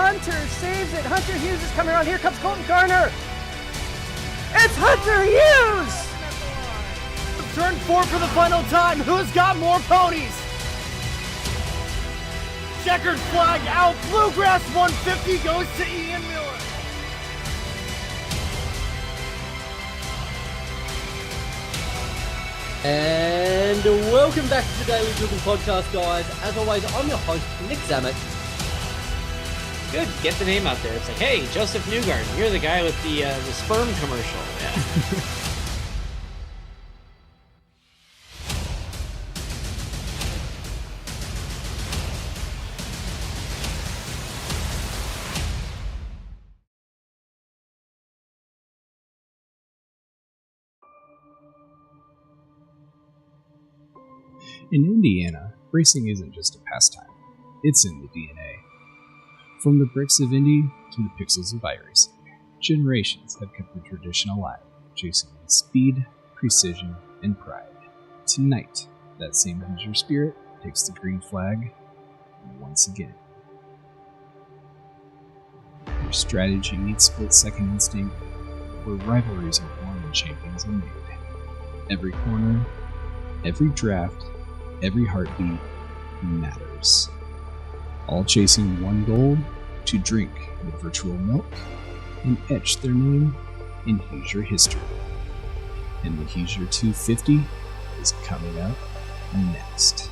Hunter saves it. Hunter Hughes is coming around. Here comes Colton Garner. It's Hunter Hughes! Turn 4 for the final time. Who's got more ponies? Checkered flag out. Bluegrass 150 goes to Ian Miller. And welcome back to the Daily Dribble Podcast, guys. As always, I'm your host, Nick Zammit. Good, get the name out there. It's like, hey, Joseph Newgarden, you're the guy with the sperm commercial. Yeah. In Indiana, racing isn't just a pastime, it's in the DNA. From the bricks of Indy to the pixels of iRacing, generations have kept the tradition alive, chasing with speed, precision, and pride. Tonight, that same Hoosier spirit takes the green flag once again. Where strategy meets split-second instinct, where rivalries are born and champions are made. Every corner, every draft, every heartbeat matters. All chasing one goal, to drink the virtual milk and etch their name in Hoosier history. And the Hoosier 250 is coming up next.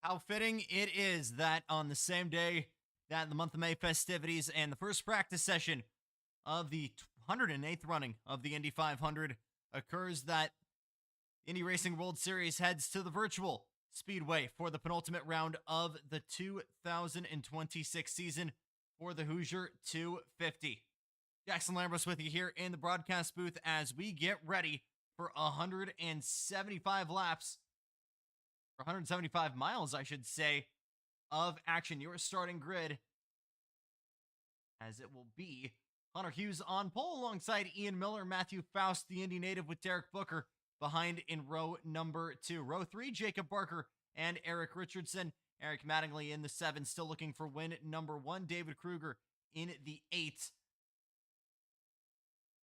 How fitting it is that on the same day that the month of May festivities and the first practice session of the 108th running of the Indy 500 occurs, that Indy Racing World Series heads to the virtual Speedway for the penultimate round of the 2026 season for the Hoosier 250. Jackson Lambros with you here in the broadcast booth as we get ready for 175 laps, or 175 miles, I should say, of action. Your starting grid, as it will be Hunter Hughes on pole alongside Ian Miller, Matthew Faust, the Indy native, with Derek Booker behind in row number 2. Row 3, Jacob Barker and Eric Richardson. Eric Mattingly in the 7, still looking for win number 1. David Kruger in the 8.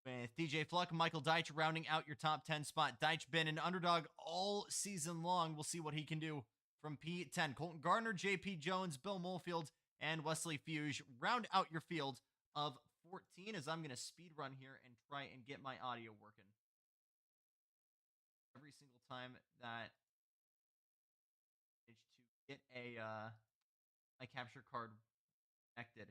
With DJ Fluck, Michael Deitch rounding out your top 10 spot. Deitch been an underdog all season long. We'll see what he can do from P10. Colton Gardner, JP Jones, Bill Molefield, and Wesley Fuge round out your field of 14, as I'm going to speed run here and try and get my audio working. Every single time that to get my capture card connected.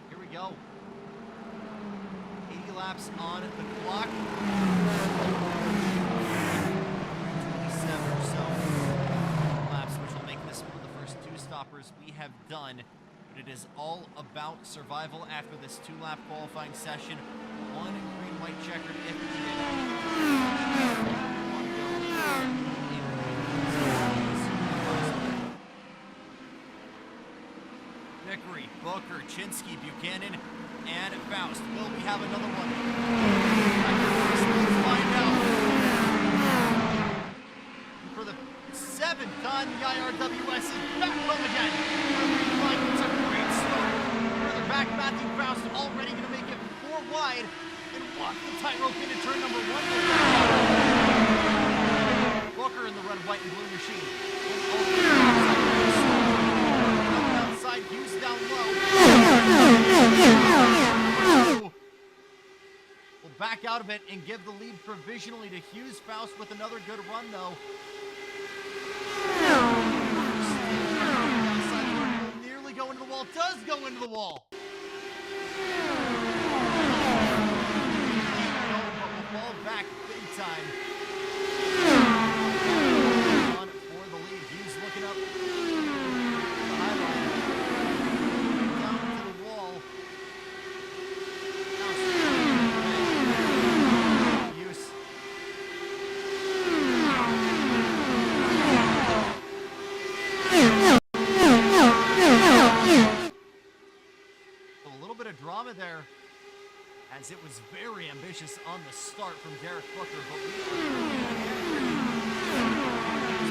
Here we go. 80 laps on the clock. 27 or so laps, which will make this one of the first 2 stoppers we have done. But it is all about survival after this 2-lap qualifying session. 1 green-white checkered if needed. Vickery, Booker, Chinsky, Buchanan, and Faust. Will we have another one? Let's find out. For the 7th time, the IRWS is back home again. It's a great start. Further back, Matthew Faust already going to make it 4 wide and walk the tightrope into turn number 1. Booker in the red, white, and blue machine. Outside, Hughes down low. We'll back out of it and give the lead provisionally to Hughes. Faust with another good run, though. Nearly go into the wall. Does go into the wall. No, but we'll fall back big time. On for the lead. Hughes looking up. The highline. Down to the wall. Hughes. ambitious on the start from Derek Flucker, but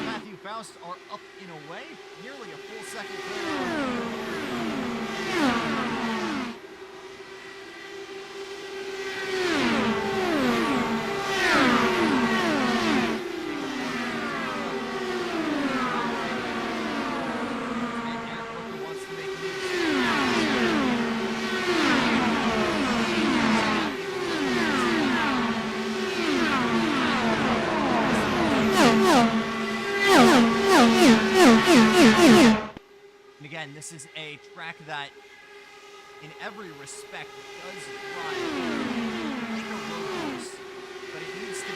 Matthew Faust are up in a way, nearly a full second clear. And again, this is a track that, in every respect, does ride like a road course, but it needs to be.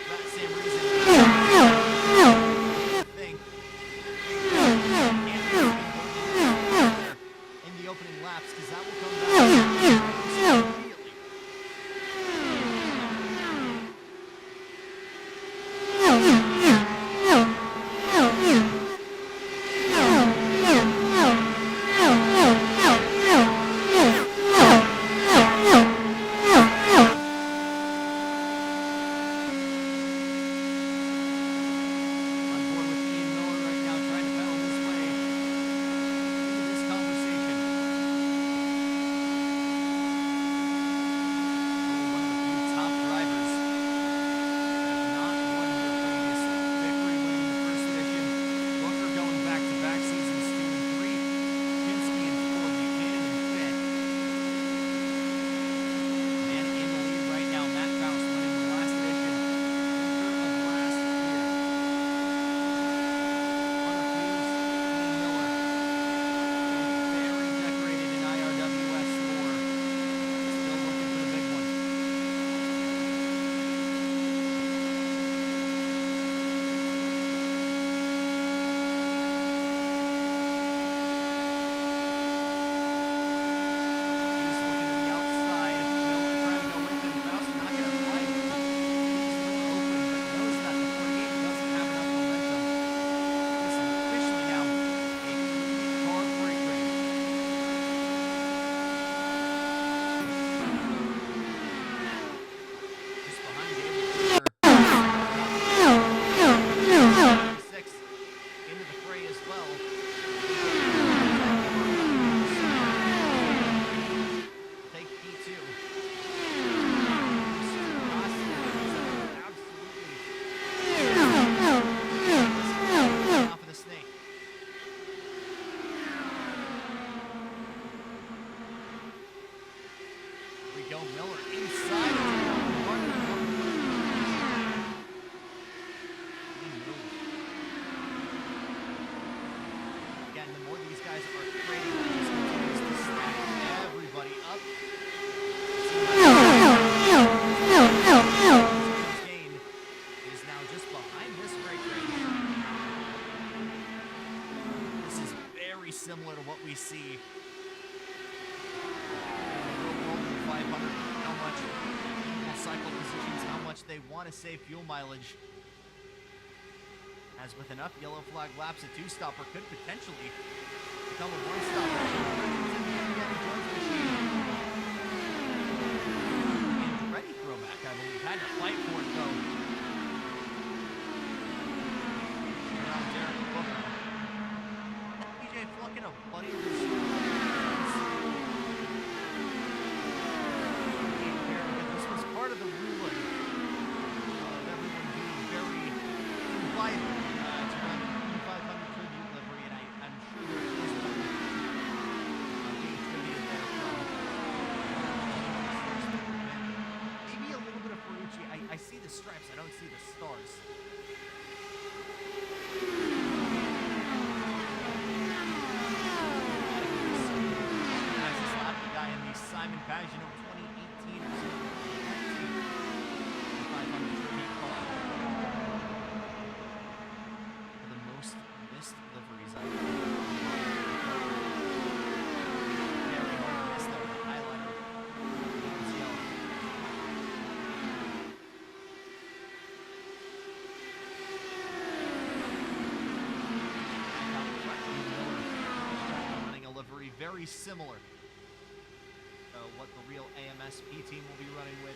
That same reason, I think in the opening laps, because that will come back immediately. On board with Ian Miller right now, trying to battle his way into this conversation. One of the few top drivers that have not won here previously. Victory winning the first edition. Booker going back-to-back seasons 2 and 3. Pinsky in 4, Buchanan in 5th. And in the lead right now, Matt Faust winning the last edition. Winter of last year. Hunter Hughes, Ian Miller, very decorated in IRWS lore. Still looking for the big one. Hughes looking to the outside. Miller trying to go with him. Faust not going to fight. He's open, but knows that the 48 doesn't have enough momentum. This is officially now a car freight train. Just behind David Turner. 6 into the fray as well. Take P2. Absolutely. Top of the snake. Here we go, Miller inside. Again, the more these guys are trading, it just continues to stack everybody up. His gain is now just behind this freight train. This is very similar to what we see in the real world of the 500. How much people cycle positions, how much they want to save fuel mileage. As with enough yellow flag laps, a two-stopper could potentially become a one-stopper. And ready throwback, I believe. Had to fight for it, though. Around Derek Booker. PJ Fluck and a buddy of his. This was part of the ruling of everyone being very invited to run the 500 tribute livery, and I'm sure there is one being tributed there from maybe a little bit of Ferrucci. I see the stripes, I don't see the stars. As a slap the guy in the Simon Pagino 2018 or so. 500 tribute car. The most missed liveries I've ever. Very hard to miss though, the highlighter. It's yellow. very similar to what the real AMSP team will be running with.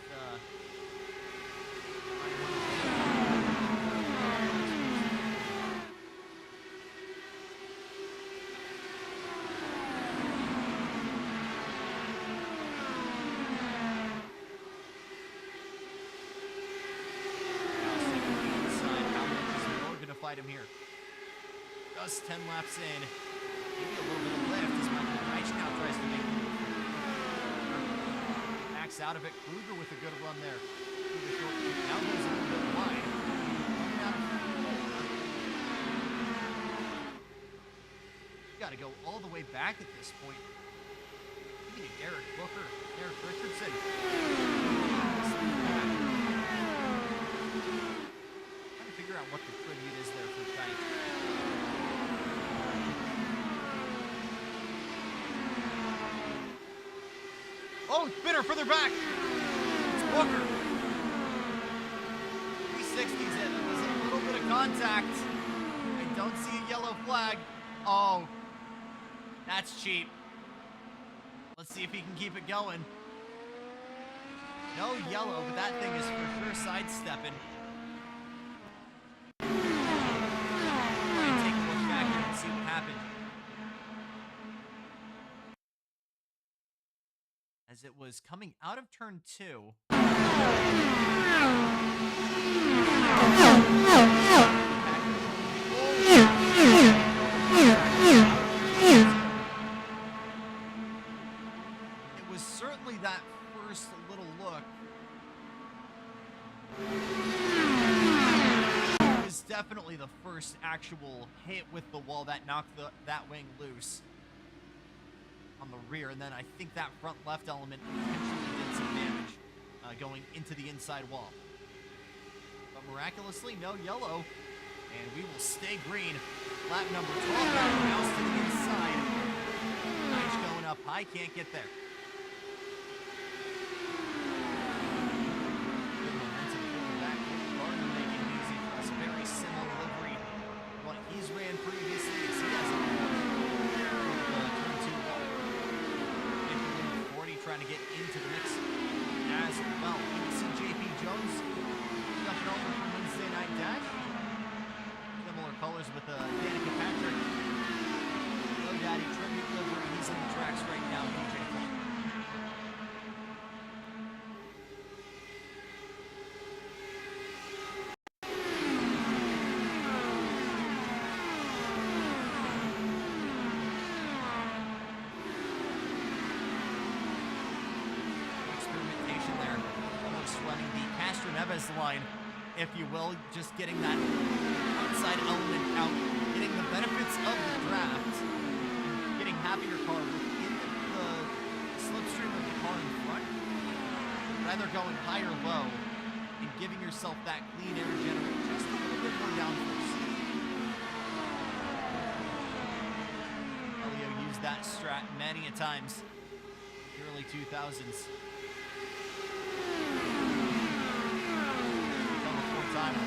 Fight him here. Just 10 laps in. Maybe a little bit of lift as Michael Deitch now tries to make it. Max out of it. Kruger with a good run there. Kruger short. Now goes a little bit wide. You got to go all the way back at this point. You need Derek Booker, Derek Richardson. Figure out what the tribute is there for Deitch. Oh, spinner further back. It's Booker. 360s in. There's a little bit of contact. I don't see a yellow flag. Oh, that's cheap. Let's see if he can keep it going. No yellow, but that thing is for sure sidestepping. See what happened. As it was coming out of turn 2. It was certainly that first little look. Definitely the first actual hit with the wall that knocked that wing loose on the rear, and then I think that front left element potentially did some damage going into the inside wall. But miraculously, no yellow, and we will stay green. Lap number 12 now to the inside. Deitch going up high, can't get there. Ran previously as he has turn 2 wall. 40 trying to get into the mix as well. You can see JP Jones jumping over from Wednesday Night Dash. Similar colors with Danica Patrick. GoDaddy tribute livery. He's in the tracks right now. DJ Fluck. Line, if you will, just getting that outside element out, getting the benefits of the draft, and getting half of your car within the slipstream of the car in front, rather going high or low, and giving yourself that clean air generator just a little bit more downforce. Elio used that strat many a times in the early 2000s. Time.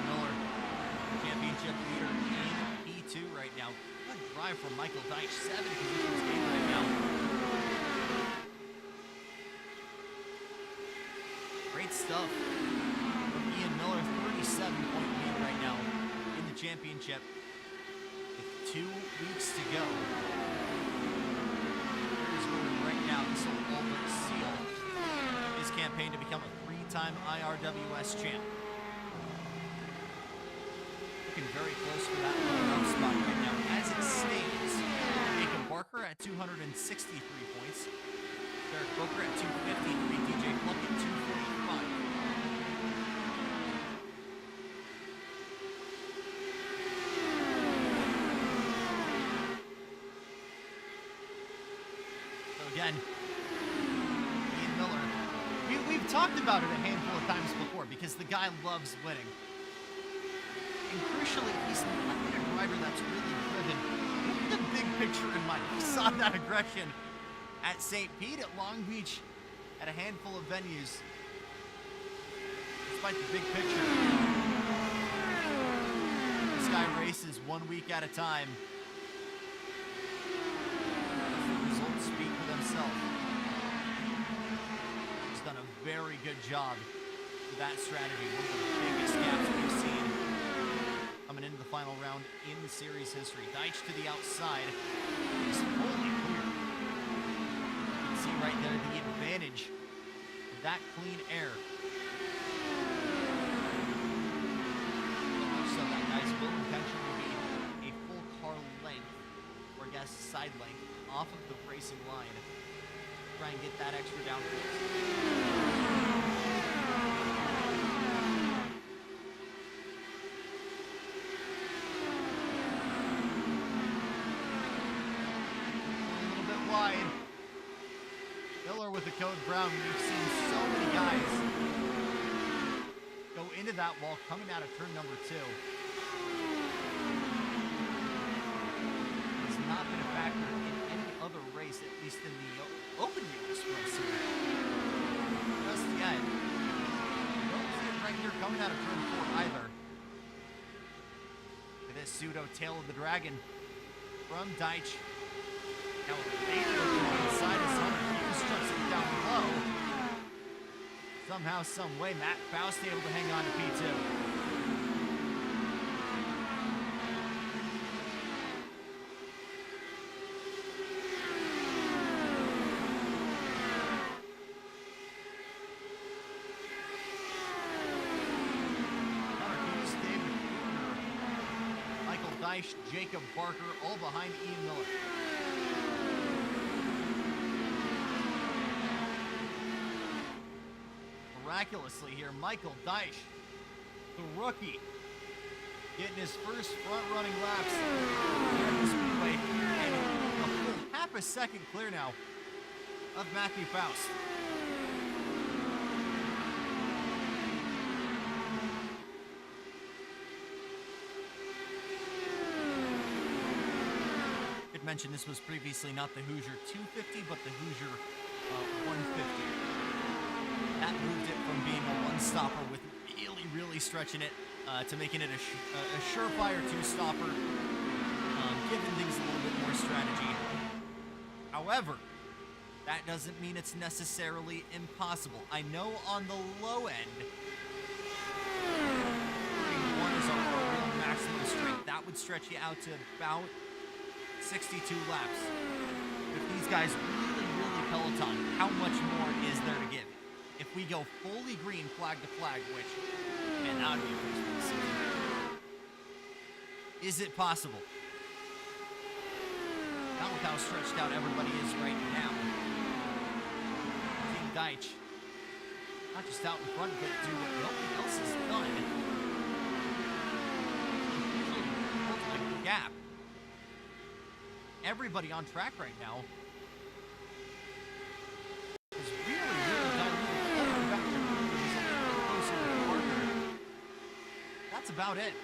Miller, championship leader in P2 right now. Good drive from Michael Deitch, 7 positions gained right now. Great stuff from Ian Miller, 37-point lead right now in the championship with 2 weeks to go. Right now, this will all but seal his campaign to become a 3-time IRWS champ. Looking very close for that runner-up spot right now. As it stands, Jacob Barker at 263 points, Derek Booker at 253, DJ Fluck at 245. Again, Ian Miller, we've talked about it a handful of times before because the guy loves winning. And crucially, he's not a driver that's really driven. Look at the big picture in mind. We saw that aggression at St. Pete, at Long Beach, at a handful of venues. Despite the big picture, this guy races 1 week at a time. The results speak for themselves. He's done a very good job with that strategy. One of the biggest gaps we've seen coming into the final round in the series history. Deitch to the outside. He's fully clear. You can see right there the advantage of that clean air. So that guy's will intention will be a full car length, or I guess side length, off of the racing line. Try and get that extra downforce. Wide. Miller with the code brown. We've seen so many guys go into that wall coming out of turn number 2. It's not been a factor in any other race, at least in the open wheel express series. Just yet. Don't see it right here coming out of turn 4 either. Look at this pseudo tail of the dragon from Deitch. Now, inside his Hunter. Hughes struts it down low. Somehow, some way, Matt Faust able to hang on to P2. Hunter Hughes, David Bruner, Michael Deitch, Jacob Barker, all behind Ian Miller. Miraculously here, Michael Deitch, the rookie, getting his first front-running laps here at the Speedway, and a full half a second clear now of Matthew Faust. Did mention this was previously not the Hoosier 250, but the Hoosier 150. That moved it from being a one-stopper with really stretching it to making it a surefire two-stopper, giving things a little bit more strategy. However, that doesn't mean it's necessarily impossible. I know on the low end, one is a real maximum strength. That would stretch you out to about 62 laps. If these guys really Peloton, how much more is there to give? If we go fully green flag to flag, which, man, that would be a first for the season. Is it possible? Not with how stretched out everybody is right now. Team Deitch, not just out in front, but do what nobody else has done. Ultimately, the gap. Everybody on track right now is really done. That's about it.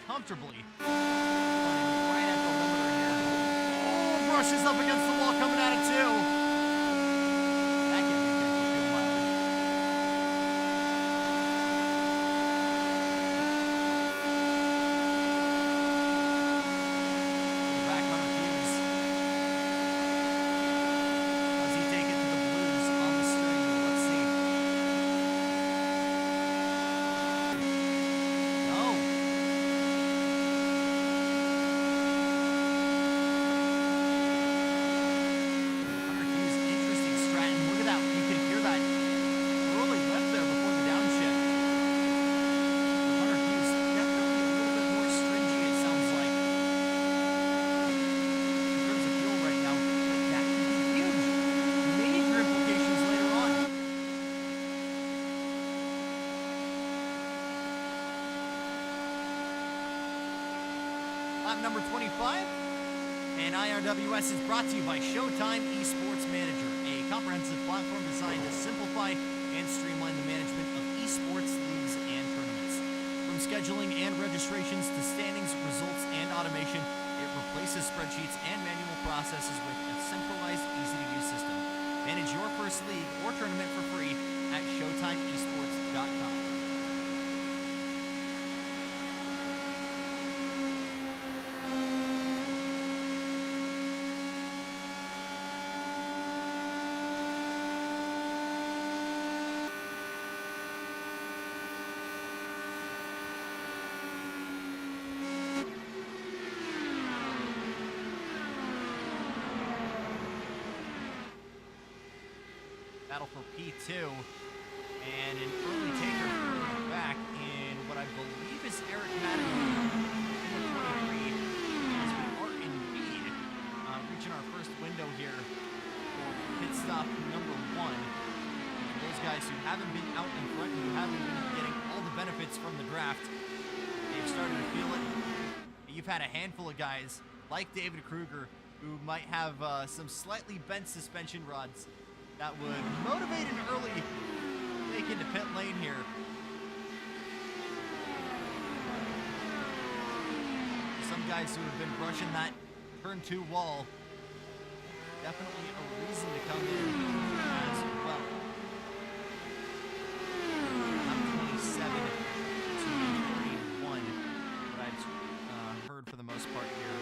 Comfortably. Right at the limiter here. Oh, brushes up against the wall coming out of 2. That can be good for fuel mileage. Back on Hughes. Does he take it to the blues on the string? Let's see. No. Lap number 25. And IRWS is brought to you by Showtime Esports Manager, a comprehensive platform designed to simplify and streamline the management of esports leagues and tournaments. From scheduling and registrations to standings, results, and automation, it replaces spreadsheets and manual processes with a centralized, easy-to-use system. Manage your first league or tournament for free at ShowtimeEsports.com. Battle for P2, and an early taker back in what I believe is Eric Madden in the 23, as we are indeed reaching our first window here for pit stop number 1. Those guys who haven't been out in front, who haven't been getting all the benefits from the draft, they've started to feel it. You've had a handful of guys like David Kruger who might have some slightly bent suspension rods that would motivate an early take into pit lane here. Some guys who have been brushing that turn 2 wall, definitely a reason to come in as well. I'm 27 to 31, what I've heard for the most part here.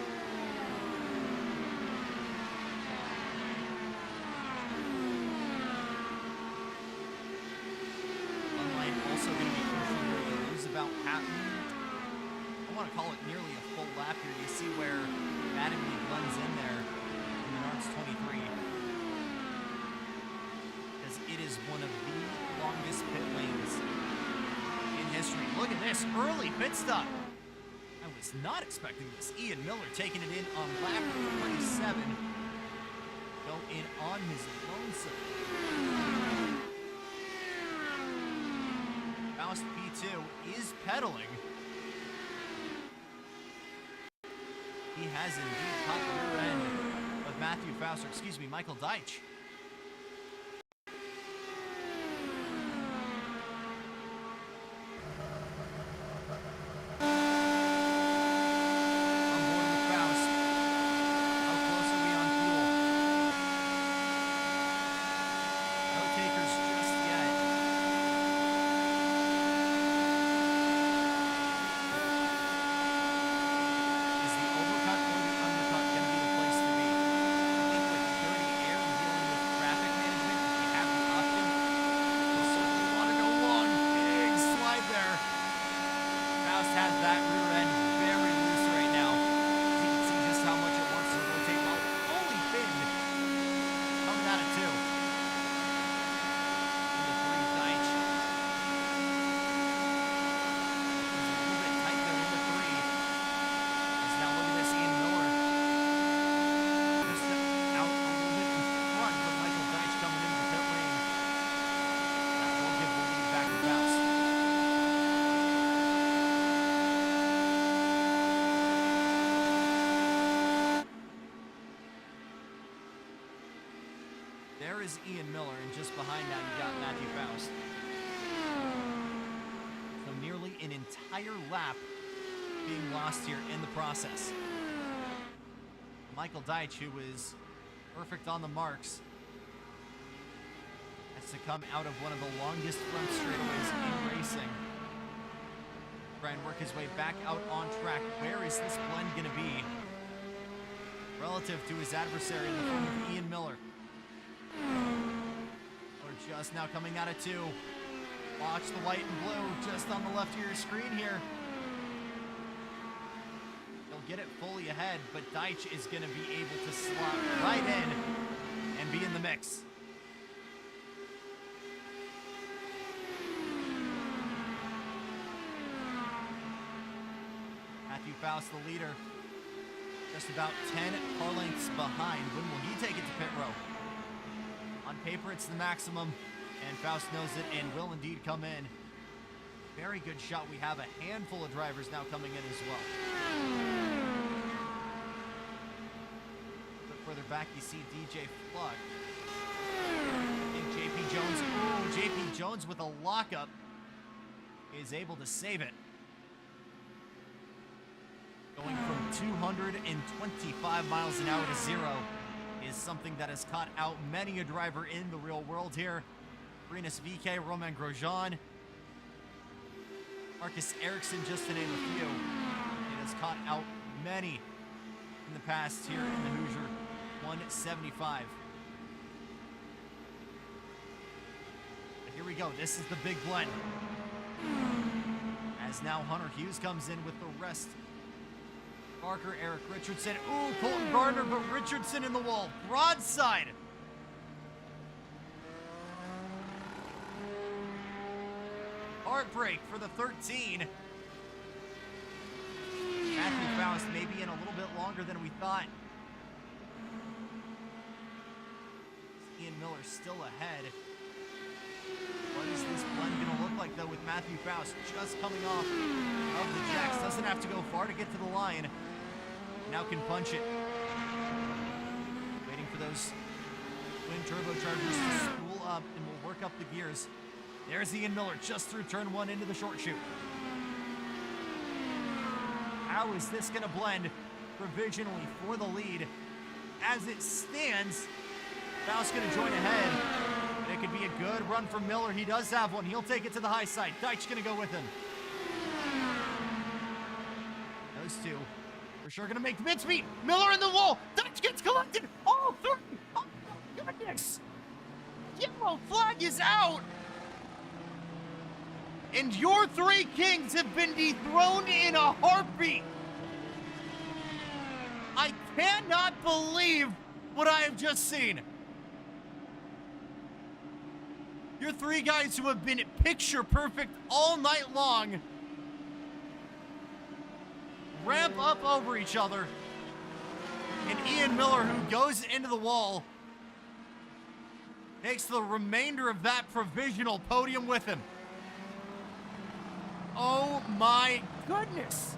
Also going to be crucial here. You lose about half, I want to call it nearly a full lap here. You see where Mattingly blends in there in the Nards 23. Because it is one of the longest pit lanes in history. Look at this, early pit stop. I was not expecting this. Ian Miller taking it in on lap 27. Go in on his lonesome. Faust P2 is pedaling. He has indeed caught the rear end of Matthew Faust, or excuse me, Michael Deitch. There is Ian Miller, and just behind now you got Matthew Faust. So nearly an entire lap being lost here in the process. Michael Deitch, who was perfect on the marks, has to come out of one of the longest front straightaways in racing. Try and work his way back out on track. Where is this blend going to be relative to his adversary in the form of Ian Miller? We're just now coming out of 2. Watch the white and blue just on the left of your screen here. He'll get it fully ahead, but Deitch is going to be able to slot right in and be in the mix. Matthew Faust, the leader, just about 10 car lengths behind. When will he take it to pit row? On paper, it's the maximum, and Faust knows it and will indeed come in. Very good shot. We have a handful of drivers now coming in as well. Further back, you see DJ Fluck. And JP Jones. Oh, JP Jones with a lockup is able to save it. Going from 225 miles an hour to 0 is something that has caught out many a driver in the real world here. Rinus VK, Roman Grosjean, Marcus Ericsson, just to name a few. It has caught out many in the past here in the Hoosier 175. But here we go. This is the big blend. As now Hunter Hughes comes in with the rest. Barker, Eric Richardson. Ooh, Colton Gardner, but Richardson in the wall. Broadside. Heartbreak for the 13. Matthew Faust maybe in a little bit longer than we thought. Ian Miller still ahead. What is this blend going to look like, though, with Matthew Faust just coming off of the jacks? Doesn't have to go far to get to the line. Now can punch it. Waiting for those twin turbochargers to spool up, and we'll work up the gears. There's Ian Miller just through turn 1 into the short chute. How is this going to blend provisionally for the lead? As it stands, Faust's going to join ahead. And it could be a good run for Miller. He does have one. He'll take it to the high side. Deitch going to go with him. Those two for sure going to make the mid speed. Miller in the wall. Deitch gets collected. All three. Oh, my goodness. Yellow flag is out. And your three kings have been dethroned in a heartbeat. I cannot believe what I have just seen. Your three guys who have been picture perfect all night long ramp up over each other. And Ian Miller, who goes into the wall, takes the remainder of that provisional podium with him. Oh my goodness.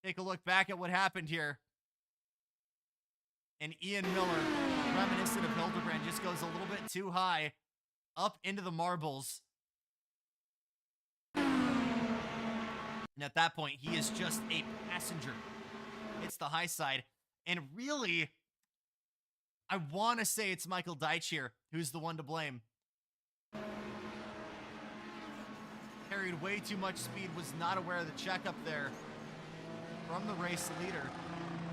Take a look back at what happened here. And Ian Miller, reminiscent of Hildebrand, just goes a little bit too high up into the marbles. And at that point, he is just a passenger. It's the high side. And really, I want to say it's Michael Deitch here who's the one to blame. Carried way too much speed, was not aware of the checkup there from the race leader.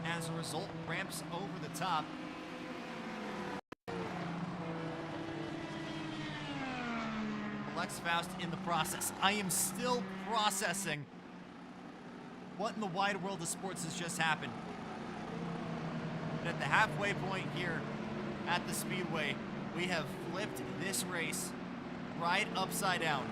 As a result, ramps over the top. Alex Faust in the process. I am still processing what in the wide world of sports has just happened. And at the halfway point here at the Speedway, we have flipped this race right upside down.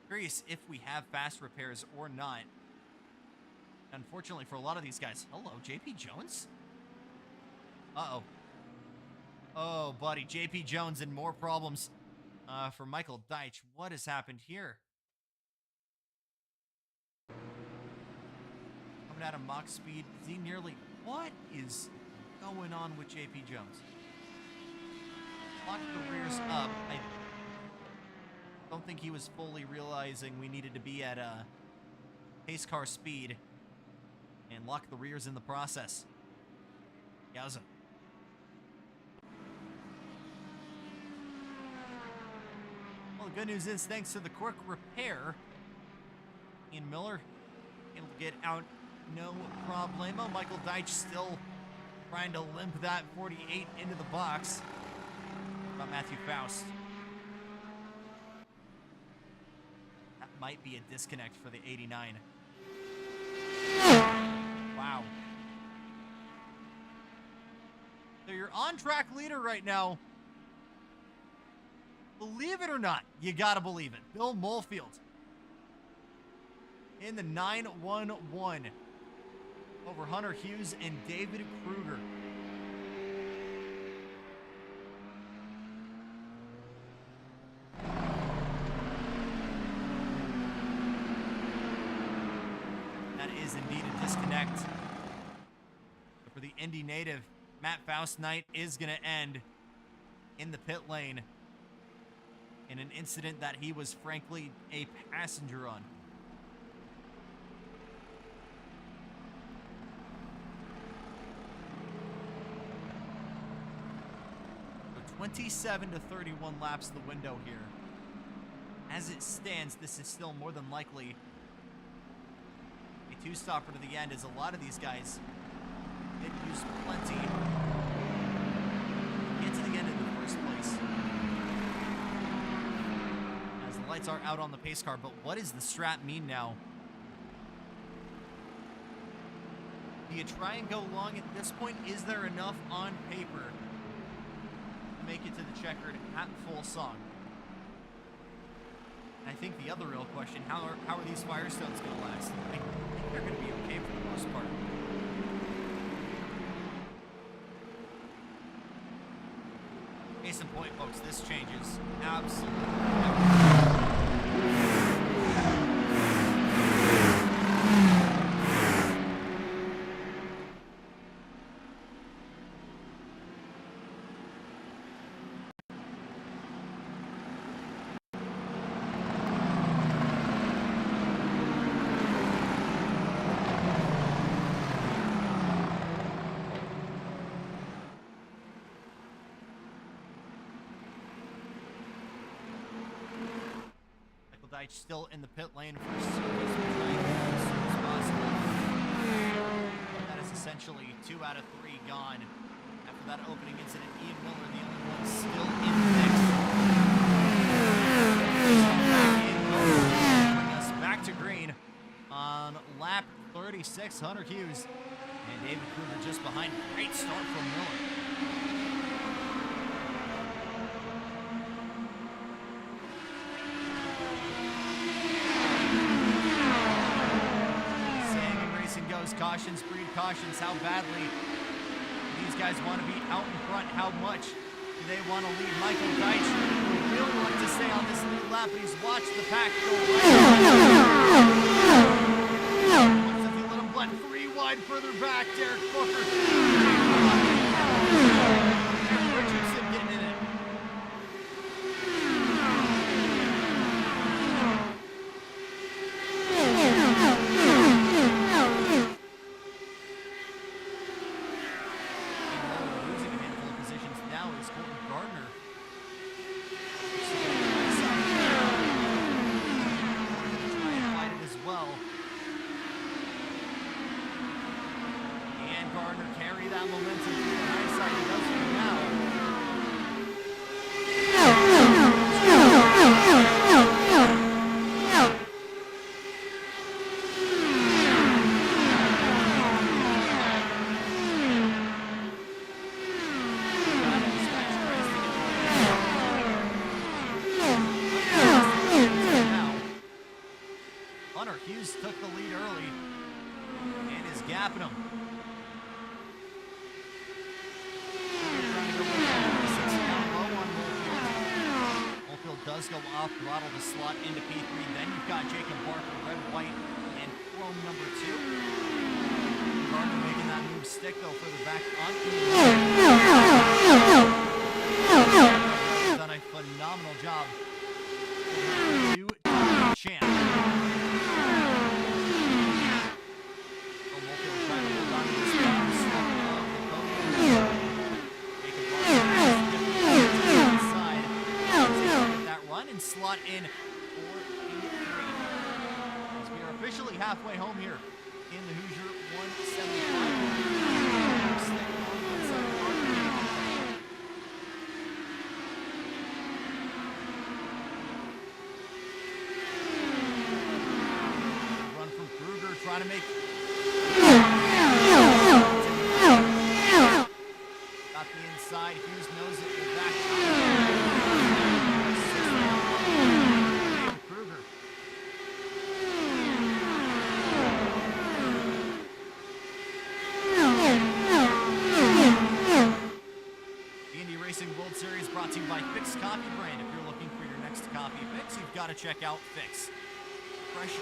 Curious if we have fast repairs or not. Unfortunately for a lot of these guys. Hello, JP Jones? Uh-oh. Oh, buddy, JP Jones and more problems for Michael Deitch. What has happened here? Coming out of Mach speed. Z nearly. What is going on with JP Jones? Locked the rears up. I don't think he was fully realizing we needed to be at pace car speed and lock the rears in the process. Yowza. Well, the good news is, thanks to the quick repair, Ian Miller able to get out no problemo. Michael Deitch still trying to limp that 48 into the box. About Matthew Faust. That might be a disconnect for the 89. Wow. So your on-track leader right now, believe it or not, you gotta believe it, Bill Molefield in the 911 over Hunter Hughes and David Kruger. is indeed a disconnect. But for the Indy native, Matt Faust night is going to end in the pit lane in an incident that he was frankly a passenger on. So 27 to 31 laps the window here. As it stands, this is still more than likely a two-stopper to the end, as a lot of these guys did use plenty to get to the end in the first place. As the lights are out on the pace car, but what does the strap mean now? Do you try and go long at this point? Is there enough on paper to make it to the checkered at full song? I think the other real question, how are these Firestones going to last? I think they're going to be okay for the most part. Case in point, folks, this changes absolutely everything. Still in the pit lane for service, as soon as possible. That is essentially 2 out of 3 gone. After that opening incident, Ian Miller, the only one still in the mix. Bring us back to green on lap 36. Hunter Hughes and David Kruger just behind. Great start from Miller. Cautions, breed cautions. How badly do these guys want to be out in front? How much do they want to lead? Michael Deitch would really like to stay on this lead lap, but he's watched the pack go right. If you let him blend 3 wide further back, Derek Booker. Richardson getting in it. Hughes took the lead early and is gapping him. Oldfield does go off throttle to slot into P3. Then you've got Jacob Barker, red, white, and chrome number 2. Gardner making that move stick though further back on. Done a phenomenal job. New champ. And slot in for P3. As we are officially halfway home here in the Hoosier 175. Run from Kruger trying to make got the inside. Hughes knows it. We're back World Series brought to you by Fix Coffee brand. If you're looking for your next coffee fix, you've got to check out Fix. Fresh,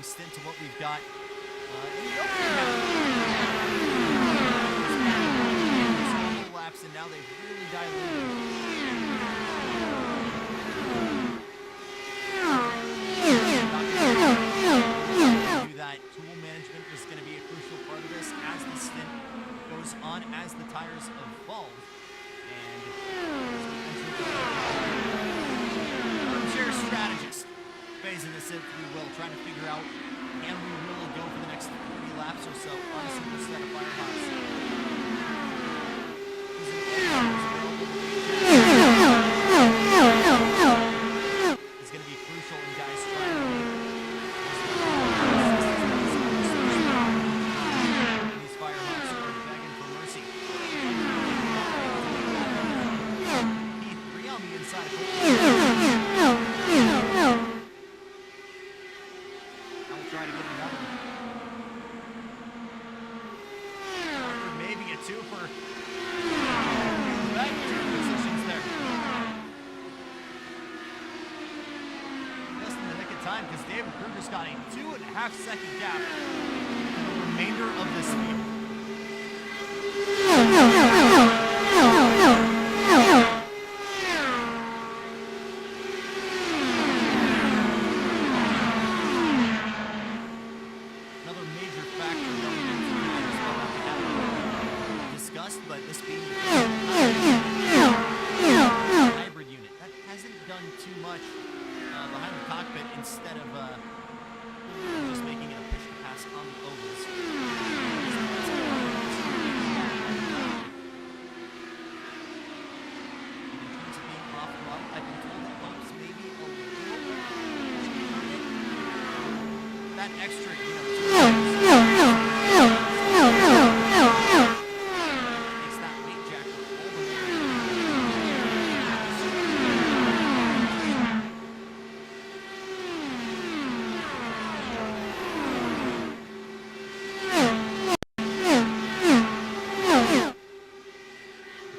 stint to what we've got in the opening half. Laps, and now they've really diluted. Do that. Tool management is going to be a crucial part of this as the stint goes on, as the tires evolve. And armchair strategist phasing this in, if you will, trying to figure out, can we really go for the next 30 laps or so on a single set of firehouses? Is going to be crucial in guys trying to make these firehawks are begging for mercy. P3 on the inside. I'll try to get another one. Maybe a two for positions there. Just in the nick of time, because David Kruger's got a 2.5 second gap in the remainder of this field. Another major factor going into the as well that we haven't discussed, but this being the hybrid unit that hasn't done too much behind the cockpit, instead of just making it a push to pass on the ovals. In terms of being off throttle, I've been told it helps maybe a little. That extra, makes that weight jacker all the way.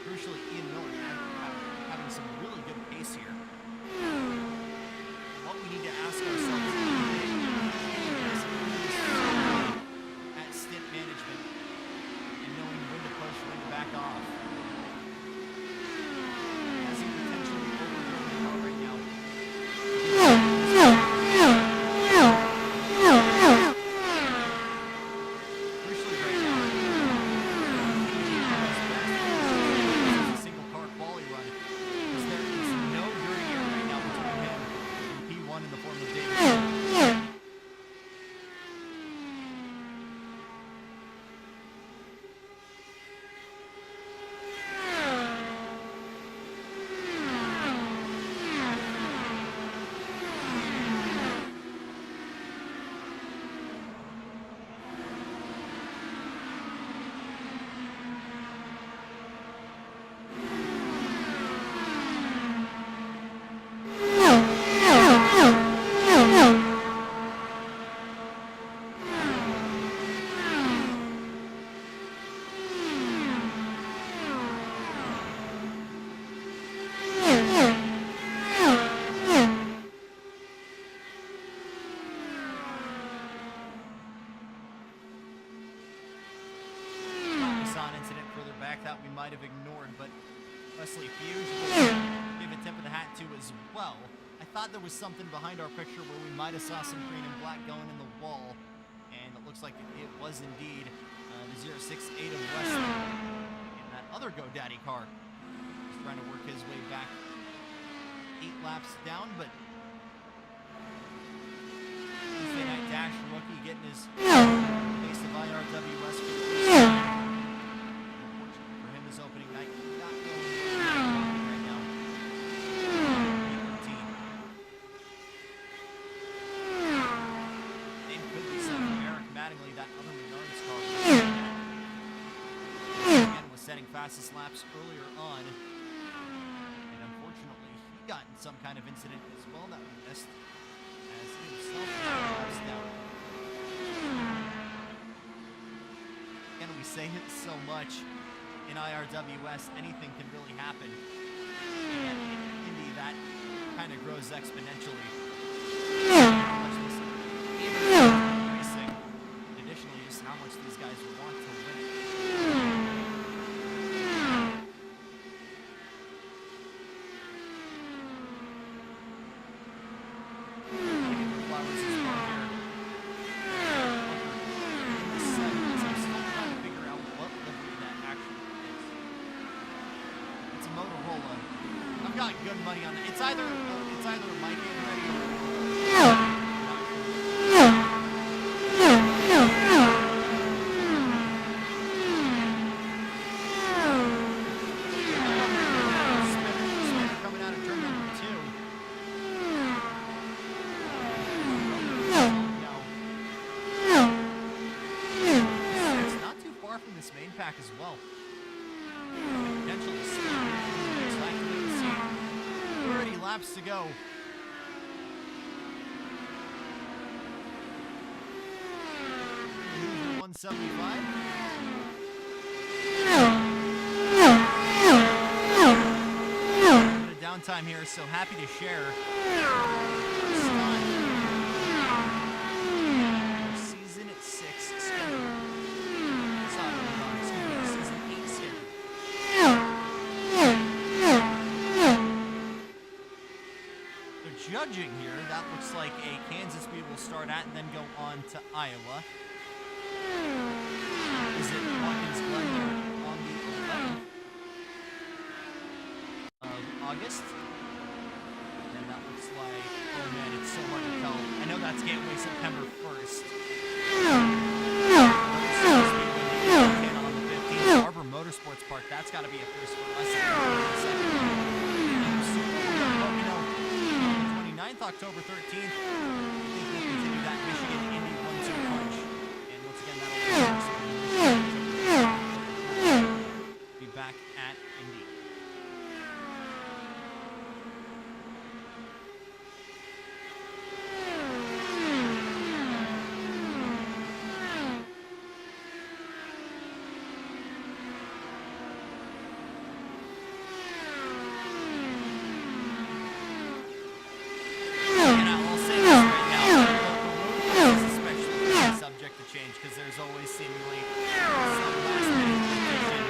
Crucially, Ian Miller having some really good pace here. What we need to ask ourselves at stint management and knowing when to push, when to back off. Has he potentially overgrown the car right now? Crucially right now, it's a single car quality run, because there is no dirty air right now between him and P1 in the form of David. Incident further back that we might have ignored, but Wesley Hughes will give a tip of the hat to as well. I thought there was something behind our picture where we might have saw some green and black going in the wall, and it looks like it was indeed the 068 of Wesley in that other GoDaddy car. He's trying to work his way back 8 laps down, but Tuesday Night Dash rookie getting his taste of IRWS for the first time. For him, his opening night not going right now. Name could be set for Eric Mattingly, that other Menards car. Again, was setting fastest laps earlier on. And unfortunately, he got in some kind of incident as well that we missed, as he himself laps down. And we say it so much in IRWS, anything can really happen. And in Indy, that kind of grows exponentially. Watch this. good money on it. It's either Mike Andretti or Spinner coming out of turn number 2. It's not too far from this main pack as well. Potentially speed. It's like we can see 30 laps to go. Hoosier 175. A bit of downtime here, so happy to share. Season 6 schedule. Season 8 schedule. So judging here, that looks like a Kansas we will start at and then go on to Iowa. Is it Watkins Glen there on the 11th of August? And that looks like, oh man, it's so hard to tell. I know that's Gateway September 1st. On the 15th, Harbor Motorsports Park, that's got to be a first for us. 29th, October 13th. I think we'll continue that Michigan Indy 1-2 punch. And once again, that'll be back at Indy. And I will say this right now, the road is especially subject to change because there's always seemingly some last minute decision.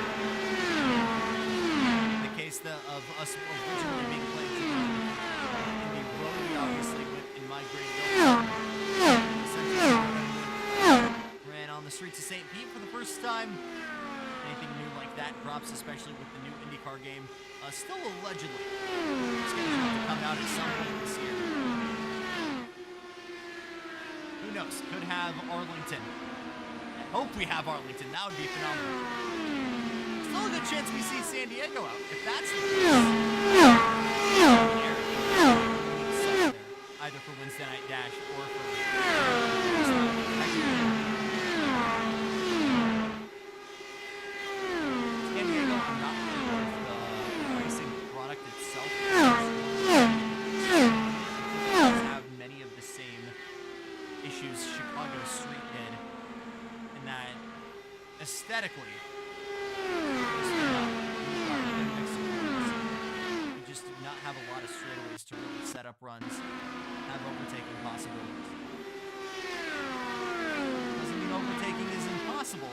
In the case of us originally being played to Indy Road, we obviously went in my grade ran on the streets of St. Pete for the first time. Anything new like that drops, especially with the new IndyCar game. Still allegedly scheduled to come out at some point this year. Who knows? Could have Arlington. I hope we have Arlington. That would be phenomenal. Still a good chance we see San Diego out. If that's the case, either for Wednesday Night Dash or for San Diego. I'm not sure if the racing product itself doesn't have many of the same issues Chicago Street did, in that aesthetically, we just do not have a lot of straightaways to really set up runs, have overtaking possibilities. Doesn't mean overtaking is impossible,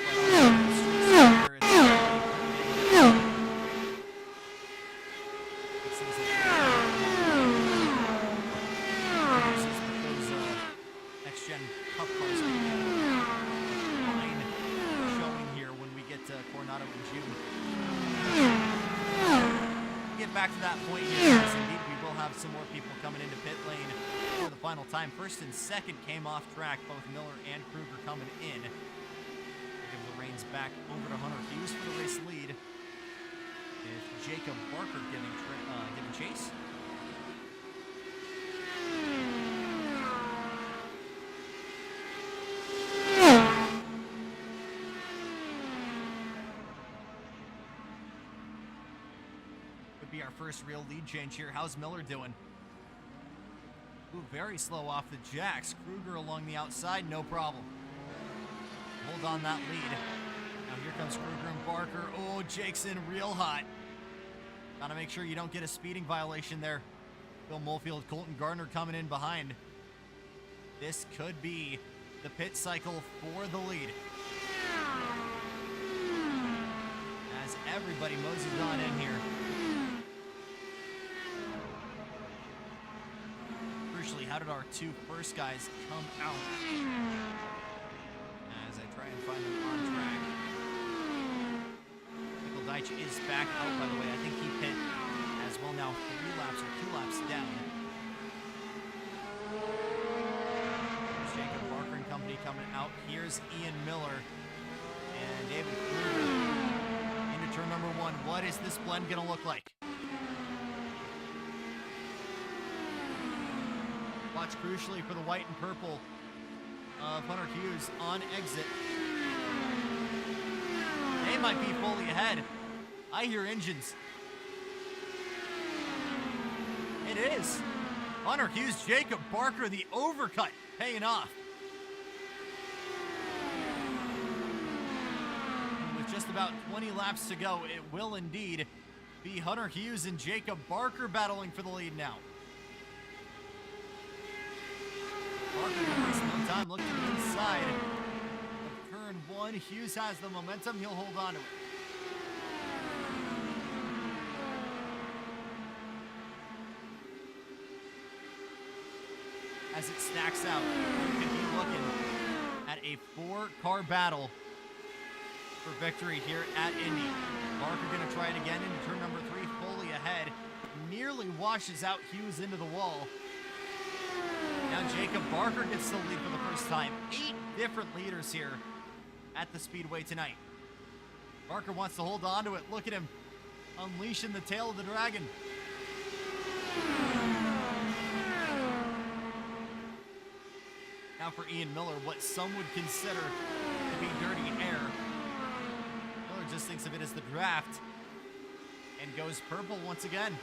but on the streets here, it's next-gen cup cars line showing here when we get to Coronado in June. Get back to that point here. Yes, indeed, we will have some more people coming into pit lane for the final time. First and second came off track, both Miller and Kruger coming in. We'll give the reins back over to Hunter Hughes for the race lead, with Jacob Barker giving chase. Could be our first real lead change here. How's Miller doing? Ooh, very slow off the jacks. Kruger along the outside, no problem. Hold on that lead. Now here comes Kruger and Barker. Oh, Jake's in real hot. Gotta make sure you don't get a speeding violation there. Bill Molefield, Colton Gardner coming in behind. This could be the pit cycle for the lead. As everybody moses on in here. Crucially, how did our two first guys come out? As I try and find them on track. Deitch is back out, by the way. I think he pit as as well now 3 laps or 2 laps down. Jacob Barker and company coming out. Here's Ian Miller and David Kruger into turn number 1. What is this blend going to look like? Watch crucially for the white and purple of Hunter Hughes on exit. They might be fully ahead. I hear engines. It is. Hunter Hughes, Jacob Barker, the overcut paying off. And with just about 20 laps to go, it will indeed be Hunter Hughes and Jacob Barker battling for the lead now. Barker wasting no time, look to the inside of turn 1. Hughes has the momentum, he'll hold on to it. As it stacks out, we could be looking at a 4-car battle for victory here at Indy. Barker gonna try it again into turn number 3, fully ahead. Nearly washes out Hughes into the wall. Now Jacob Barker gets the lead for the first time. 8 different leaders here at the Speedway tonight. Barker wants to hold on to it. Look at him unleashing the tail of the dragon. Now for Ian Miller, what some would consider to be dirty air. Miller just thinks of it as the draft and goes purple once again.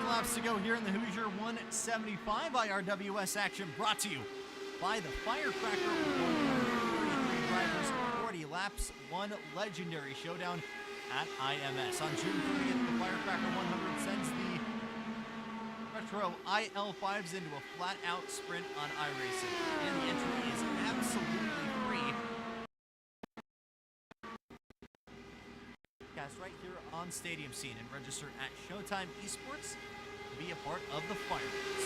Laps to go here in the Hoosier 175 IRWS action, brought to you by the Firecracker. 133 drivers, 40 laps, 1 legendary showdown at IMS. On June 30th, the Firecracker 100 sends the Retro IL5s into a flat-out sprint on iRacing, and the entry is absolutely free. Cast right here on Stadium Scene and register at Showtime Esports. Be a part of the Fireworks.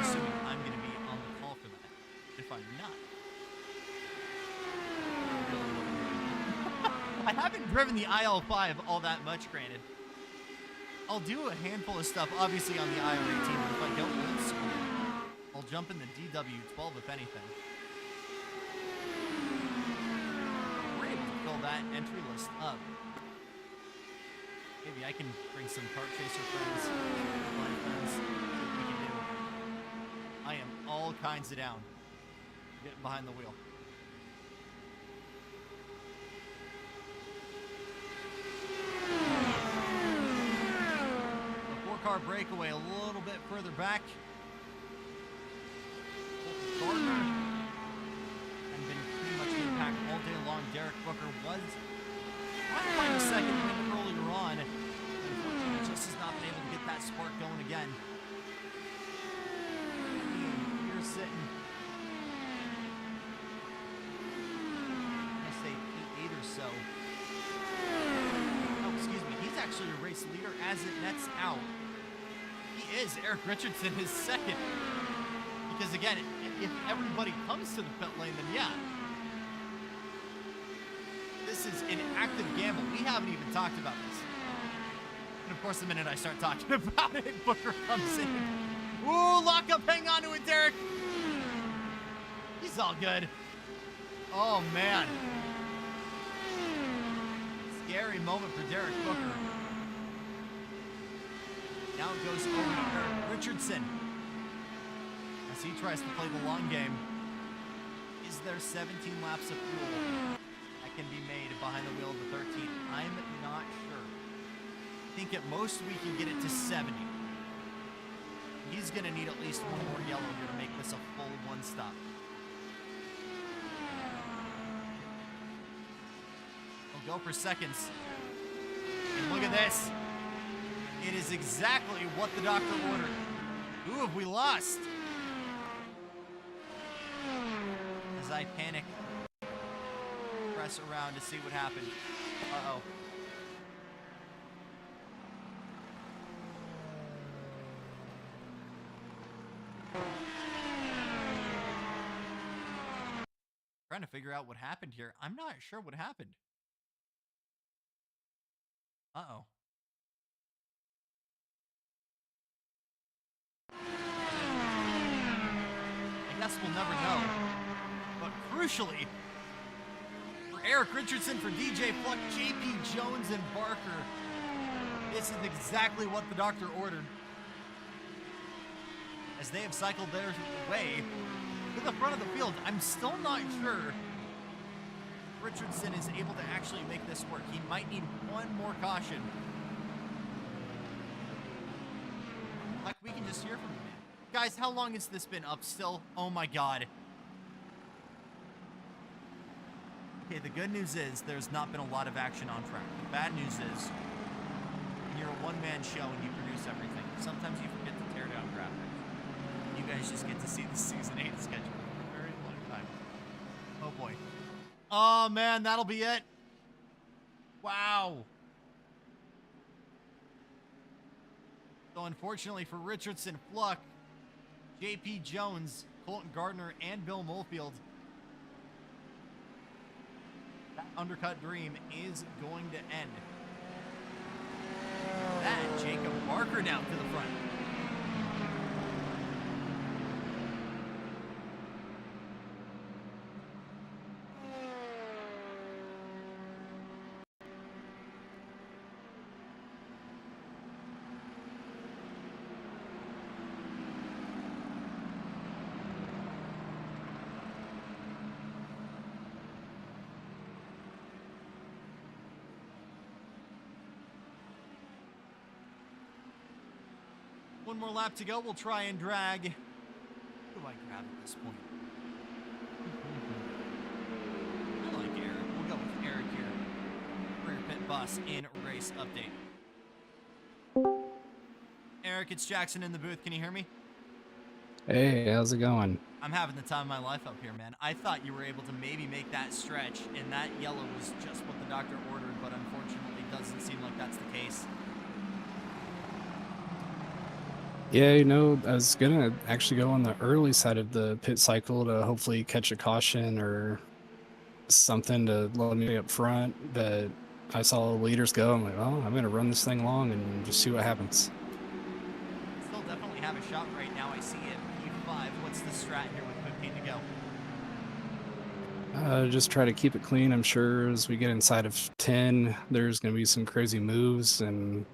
Assuming I'm going to be on the call for that. If I'm not. I haven't driven the IL5 all that much, granted. I'll do a handful of stuff, obviously, on the IR18, but if I go old school, I'll jump in the DW12, if anything. We're able to fill that entry list up. Maybe I can bring some kart chaser friends, my friends, see what we can do. I am all kinds of down. Getting behind the wheel. A 4-car breakaway a little bit further back. Gardner and been pretty much an impact all day long. Derek Booker was trying to find a second win earlier on. Unfortunately, just has not been able to get that spark going again. Here's sitting. I'm going to say P8 or so. Oh, excuse me. He's actually a race leader as it nets out. He is. Eric Richardson is second. Because again, if everybody comes to the pit lane, then yeah. This is an active gamble. We haven't even talked about this. And of course, the minute I start talking about it, Booker comes in. Ooh, lock up, hang on to it, Derek. He's all good. Oh, man. Scary moment for Derek Booker. Now it goes over to Eric Richardson as he tries to play the long game. Is there 17 laps of fuel that can be made behind the wheel of the 13? I'm not sure. I think at most we can get it to 70. He's going to need at least one more yellow here to make this a full one stop. go for seconds. And look at this. It is exactly what the doctor ordered. Who have we lost? As I panic, press around to see what happened. Uh-oh. Trying to figure out what happened here. I'm not sure what happened. Uh-oh. I guess we'll never know. But crucially, for Eric Richardson, for DJ Fluck, JP Jones, and Barker, this is exactly what the doctor ordered. As they have cycled their way to the front of the field, I'm still not sure Richardson is able to actually make this work. He might need one more caution. Like, we can just hear from him. Guys, how long has this been up still? Oh my god. Okay, the good news is there's not been a lot of action on track. The bad news is you're a one-man show and you produce everything. Sometimes you forget to tear down graphics. You guys just get to see the Season 8 schedule for a very long time. Oh boy. Oh man, that'll be it. Wow. So unfortunately for Richardson, Fluck, JP Jones, Colton Gardner, and Bill Molefield, that undercut dream is going to end. That Jacob Barker now to the front. One more lap to go. We'll try and drag. Who do I grab at this point? I like Eric. We'll go with Eric here. Rear pit boss in race update. Eric, it's Jackson in the booth. Can you hear me? Hey, how's it going? I'm having the time of my life up here, man. I thought you were able to maybe make that stretch, and that yellow was just what the doctor ordered, but unfortunately doesn't seem like that's the case. Yeah, you know, I was gonna actually go on the early side of the pit cycle to hopefully catch a caution or something to let me up front, but I saw the leaders go. I'm like, well, I'm gonna run this thing along and just see what happens. Still definitely have a shot right now. I see it. P5. What's the strat here with 15 to go? Just try to keep it clean. I'm sure as we get inside of 10, there's gonna be some crazy moves, and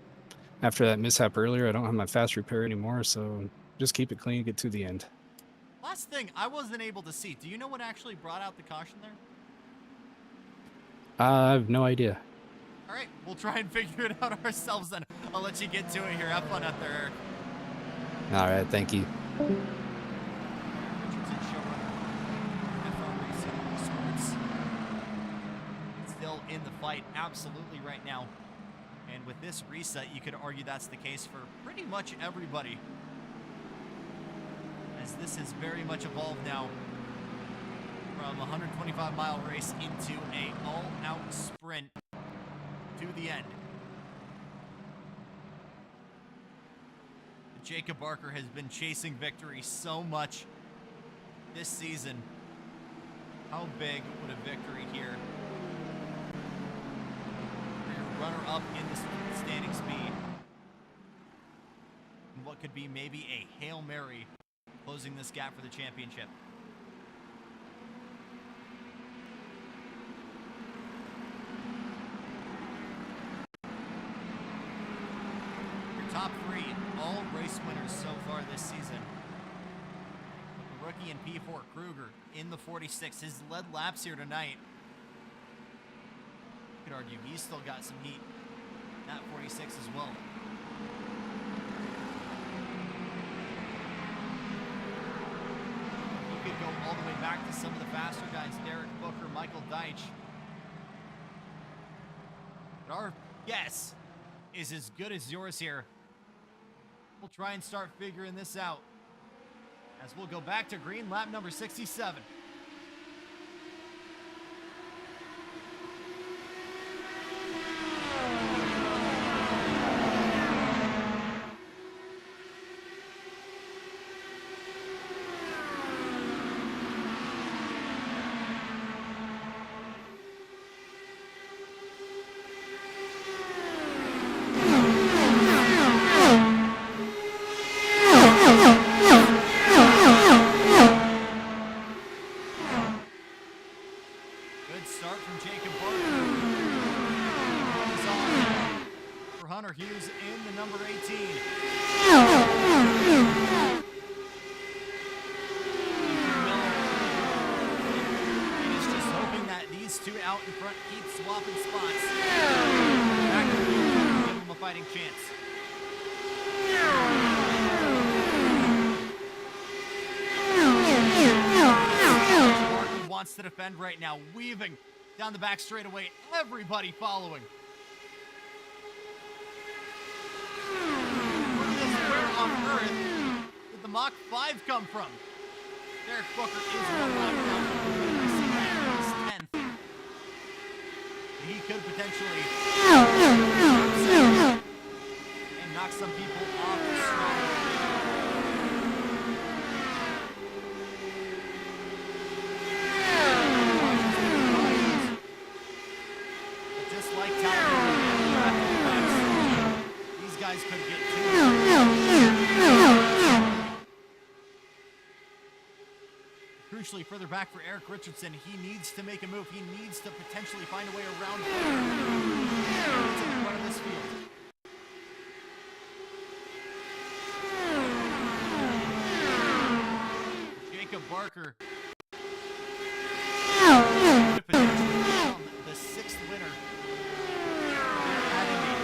after that mishap earlier, I don't have my fast repair anymore, so just keep it clean, get to the end. Last thing, I wasn't able to see. Do you know what actually brought out the caution there? I have no idea. All right, we'll try and figure it out ourselves then. I'll let you get to it here. Have fun out there, Eric. All right, thank you. Richardson showrunner. F1 Racing Sports. Still in the fight, absolutely right now. And with this reset, you could argue that's the case for pretty much everybody. As this has very much evolved now from a 125-mile race into a all-out sprint to the end. Jacob Barker has been chasing victory so much this season. How big would a victory here runner-up in the standing speed, and what could be maybe a Hail Mary closing this gap for the championship? Your top three, all race winners so far this season. The rookie in P4, Kruger, in the 46. His led laps here tonight. Could argue he's still got some heat at 46 as well. You could go all the way back to some of the faster guys, Derek Booker, Michael Deitch. But our guess is as good as yours here. We'll try and start figuring this out as we'll go back to green, lap number 67. Hughes in the number 18. He is just hoping that these two out in front keep swapping spots. Back to the give him a fighting chance. Martin wants to defend right now, weaving down the back straightaway. Everybody following. Where on earth did the Mach 5 come from? Derek Booker is one lap down. I see that he's 10th. He could potentially and knock some people off the stride. But just like Talladega, these guys could get too. Crucially, further back for Eric Richardson, he needs to make a move. He needs to potentially find a way around in front of this field. Jacob Barker could potentially become the 6th winner at Indy.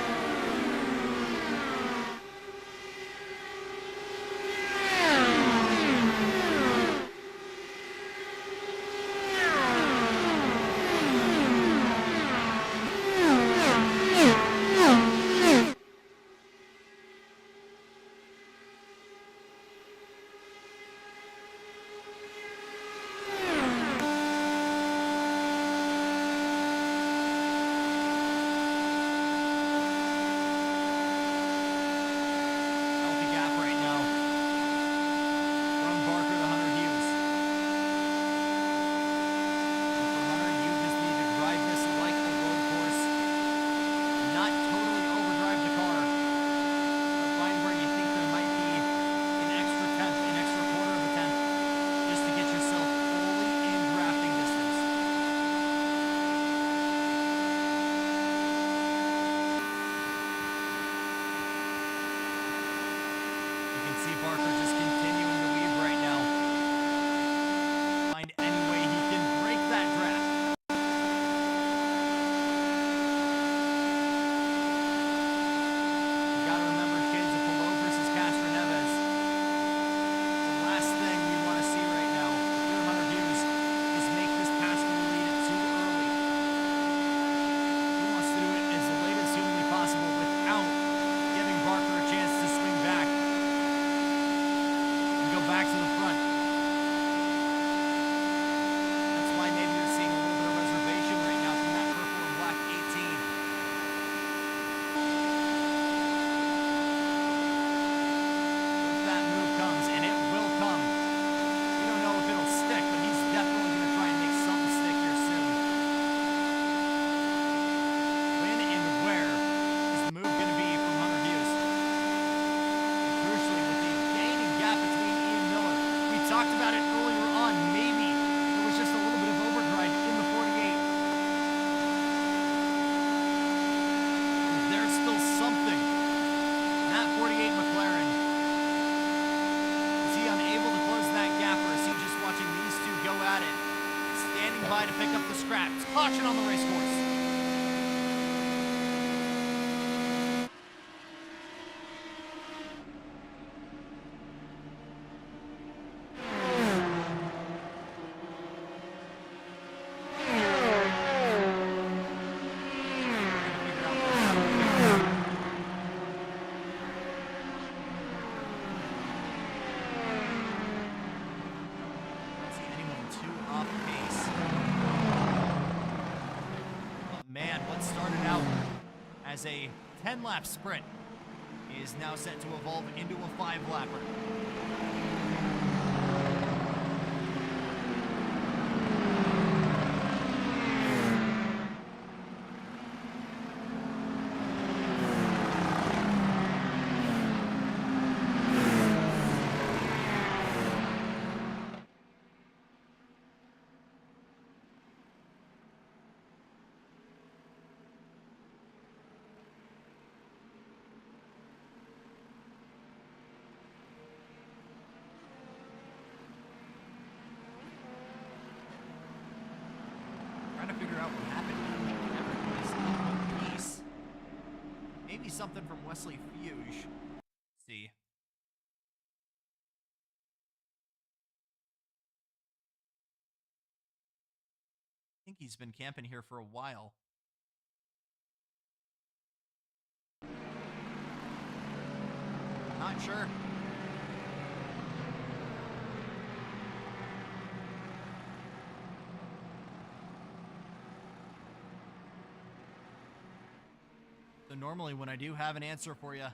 To pick up the scraps. Caution on the race course. Figure out a 10-lap sprint is now set to evolve into a 5-lapper. Trying to figure out what happened. Everybody's in one piece. Maybe something from Wesley Hughes. Let's see. I think he's been camping here for a while. Not sure. So normally when I do have an answer for you,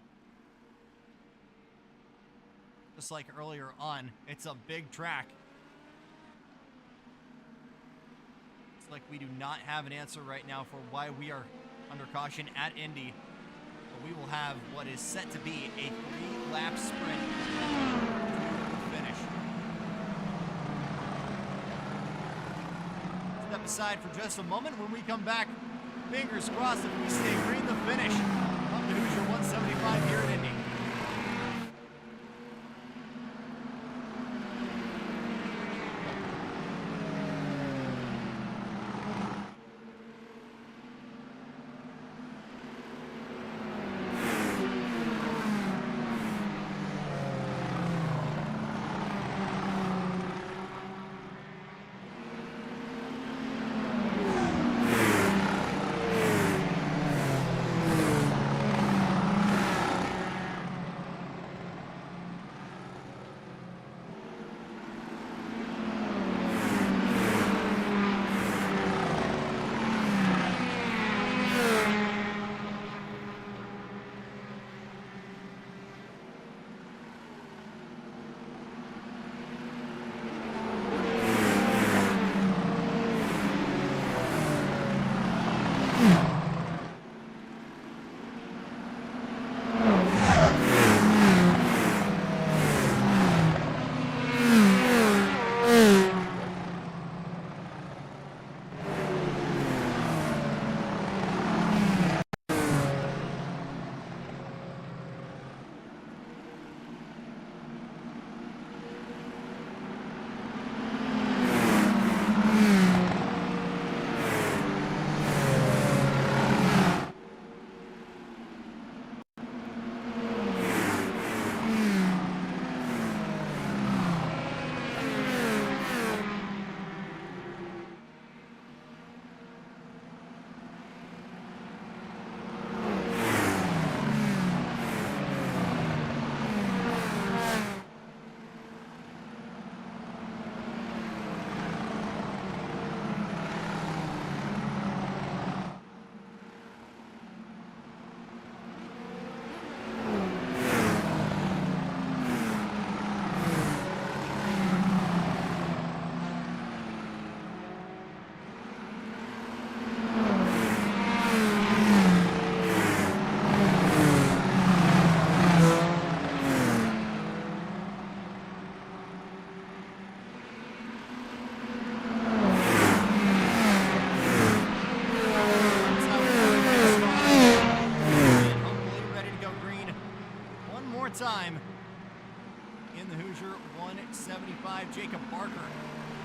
just like earlier on, it's a big track. It's like we do not have an answer right now for why we are under caution at Indy. But we will have what is set to be a 3-lap sprint to the finish. Step aside for just a moment. When we come back, fingers crossed if we stay green the finish of the Hoosier 175 here at Indy. Time in the Hoosier 175. Jacob Barker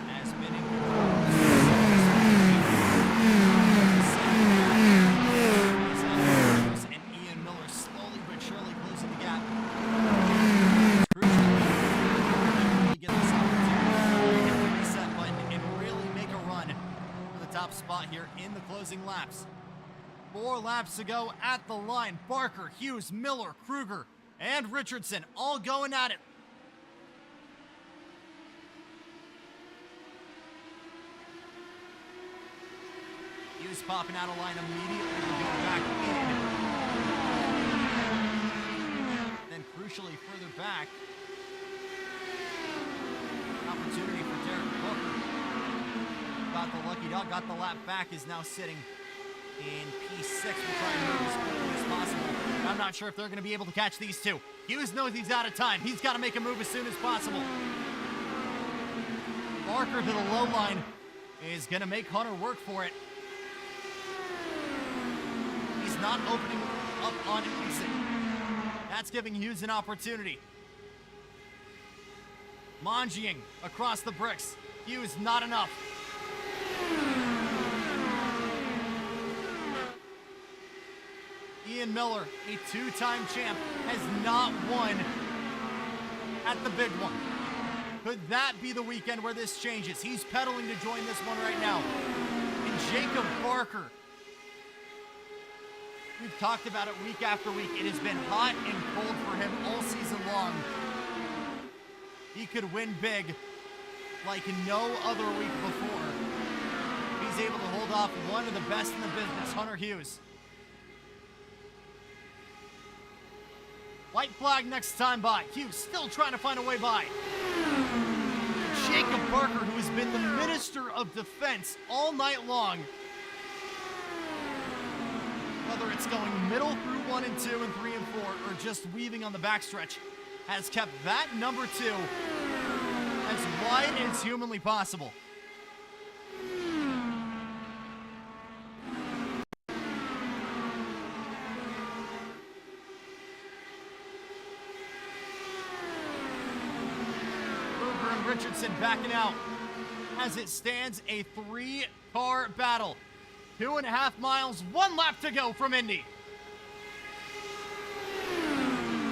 has been in control. And Ian Miller slowly but surely closing the gap. Really get this opportunity to hit the reset button and really make a run for the top spot here in the closing laps. 4 laps to go at the line. Barker, Hughes, Miller, Kruger, and Richardson all going at it. Hughes popping out of line immediately, going back in. actually further back. Opportunity for Derek Booker. Got the lucky dog, got the lap back, is now sitting in P6. We'll try and move as quickly as possible. I'm not sure if they're going to be able to catch these two. Hughes knows he's out of time. He's got to make a move as soon as possible. Barker to the low line is going to make Hunter work for it. He's not opening up on exit. That's giving Hughes an opportunity. Mangiing across the bricks. Hughes, not enough. Ian Miller, a two-time champ, has not won at the big one. Could that be the weekend where this changes? He's pedaling to join this one right now. And Jacob Barker. We've talked about it week after week. It has been hot and cold for him all season long. He could win big like no other week before. He's able to hold off one of the best in the business, Hunter Hughes. White flag next time by. Hughes still trying to find a way by. Jacob Barker, who has been the minister of defense all night long. Whether it's going middle through 1 and 2 and 3 and 4 or just weaving on the backstretch, has kept that number 2 as wide as humanly possible. Richardson backing out. As it stands, a 3-car battle. 2.5 miles, 1 lap to go from Indy.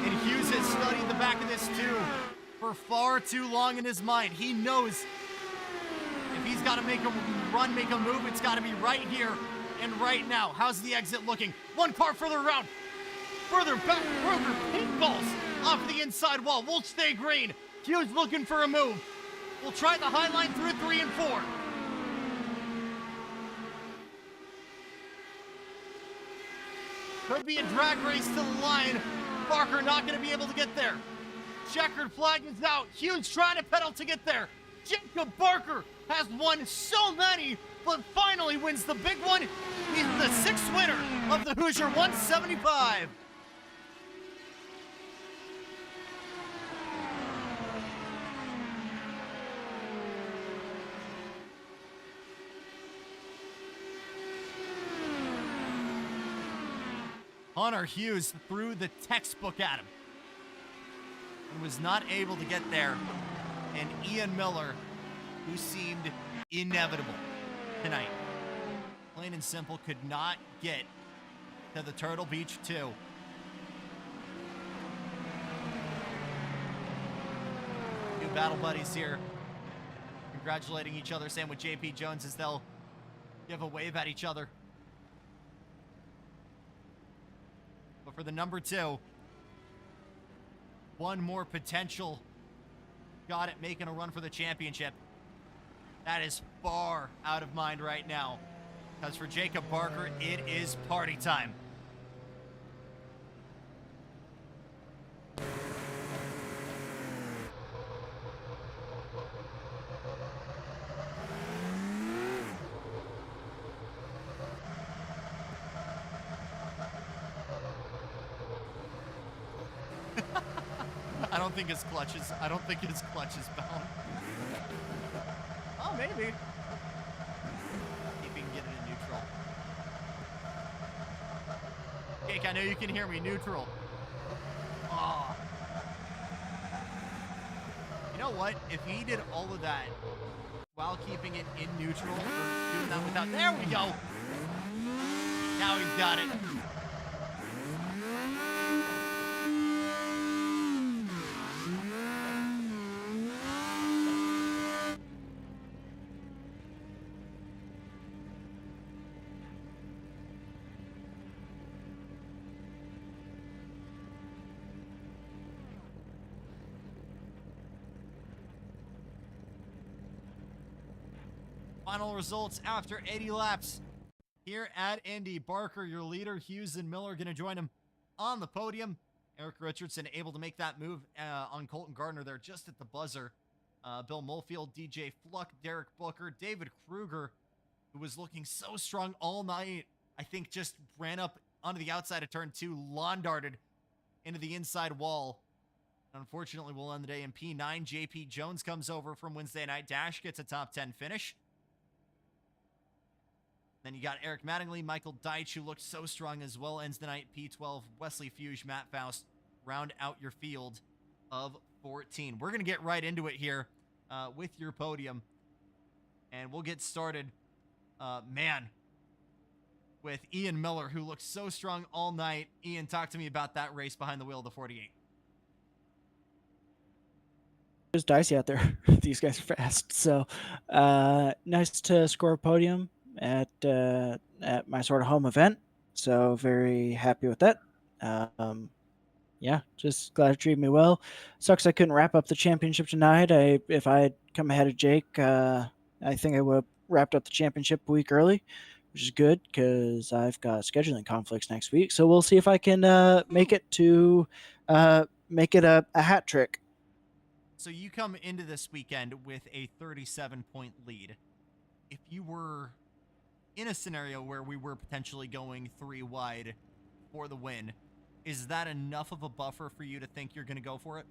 And Hughes has studied the back of this too for far too long in his mind. He knows if he's got to make a run, make a move, it's got to be right here and right now. How's the exit looking? 1 car further around. Further back, Kroger paintballs off the inside wall. We'll stay green. Hughes looking for a move. We'll try the high line through 3 and 4. Could be a drag race to the line. Barker not going to be able to get there. Checkered flag is out. Hughes trying to pedal to get there. Jacob Barker has won so many, but finally wins the big one. He's the 6th winner of the Hoosier 175. Hunter Hughes threw the textbook at him and was not able to get there. And Ian Miller, who seemed inevitable tonight, plain and simple, could not get to the Turtle Beach 2. New battle buddies here, congratulating each other, same with JP Jones as they'll give a wave at each other. But for the number 2, one more potential shot at making a run for the championship. That is far out of mind right now. Because for Jacob Barker, it is party time. I don't think his clutch is bound. Oh, maybe. See if he can get it in neutral. Jake, I know you can hear me. Neutral. Oh. You know what? If he did all of that while keeping it in neutral, or doing that without... There we go! Now he's got it. Final results after 80 laps here at Indy. Barker, your leader. Hughes and Miller going to join him on the podium. Eric Richardson able to make that move on Colton Gardner there just at the buzzer. Bill Molefield, DJ Fluck, Derek Booker, David Kruger, who was looking so strong all night, I think just ran up onto the outside of turn 2, lawn darted into the inside wall. Unfortunately, we'll end the day in P9. JP Jones comes over from Wednesday Night Dash, gets a top 10 finish. Then you got Eric Mattingly, Michael Deitch, who looked so strong as well, ends the night P12. Wesley Fuge, Matt Faust, round out your field of 14. We're going to get right into it here with your podium. And we'll get started, with Ian Miller, who looked so strong all night. Ian, talk to me about that race behind the wheel of the 48. It's dicey out there. These guys are fast. So nice to score a podium at my sort of home event. So very happy with that. Yeah, just glad it treated me well. Sucks I couldn't wrap up the championship tonight. If I had come ahead of Jake, I think I would have wrapped up the championship a week early, which is good because I've got scheduling conflicts next week. So we'll see if I can make it a hat trick. So you come into this weekend with a 37-point lead. If you were in a scenario where we were potentially going 3 wide for the win, is that enough of a buffer for you to think you're going to go for it?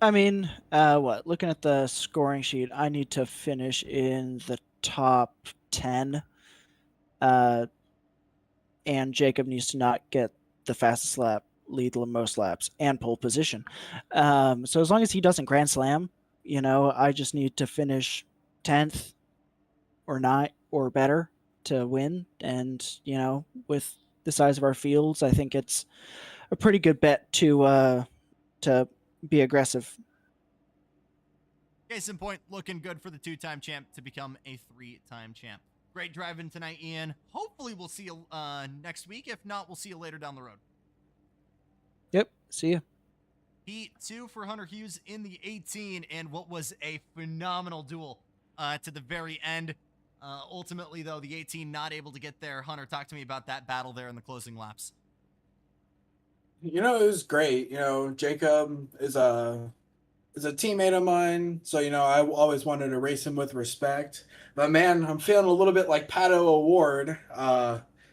I mean, looking at the scoring sheet, I need to finish in the top 10. And Jacob needs to not get the fastest lap, lead the most laps, and pole position. So as long as he doesn't grand slam, I just need to finish 10th or 9th or better to win. And, with the size of our fields, I think it's a pretty good bet to be aggressive. Case in point, looking good for the 2-time champ to become a 3-time champ. Great driving tonight, Ian. Hopefully we'll see you next week. If not, we'll see you later down the road. Yep, see you. P2 for Hunter Hughes in the 18, and what was a phenomenal duel to the very end. Ultimately, though, the 18 not able to get there. Hunter, talk to me about that battle there in the closing laps. It was great. Jacob is a teammate of mine, so I always wanted to race him with respect. But man, I'm feeling a little bit like Pato Award.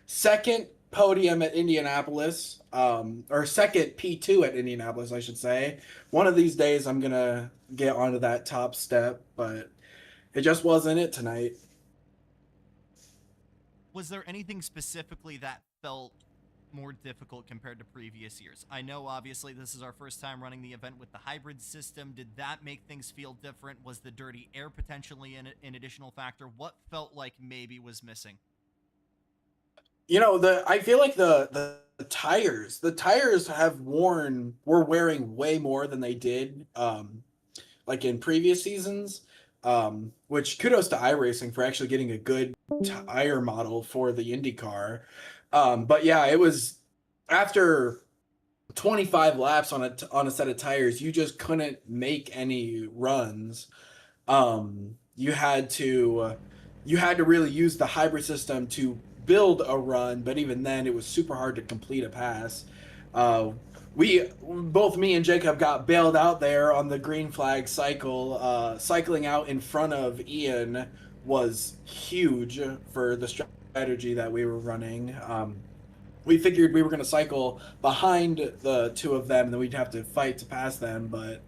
Second podium at Indianapolis, or second P2 at Indianapolis, I should say. One of these days I'm gonna get onto that top step, but it just wasn't it tonight. Was there anything specifically that felt more difficult compared to previous years? I know obviously this is our first time running the event with the hybrid system. Did that make things feel different? Was the dirty air potentially an additional factor? What felt like maybe was missing? I feel like the tires were wearing way more than they did like in previous seasons, which kudos to iRacing for actually getting a good tire model for the IndyCar. But yeah, it was after 25 laps on a set of tires, you just couldn't make any runs. You had to really use the hybrid system to build a run, but even then it was super hard to complete a pass. Both me and Jacob got bailed out there on the green flag cycle. Cycling out in front of Ian was huge for the strategy that we were running. We figured we were going to cycle behind the two of them and then we'd have to fight to pass them, but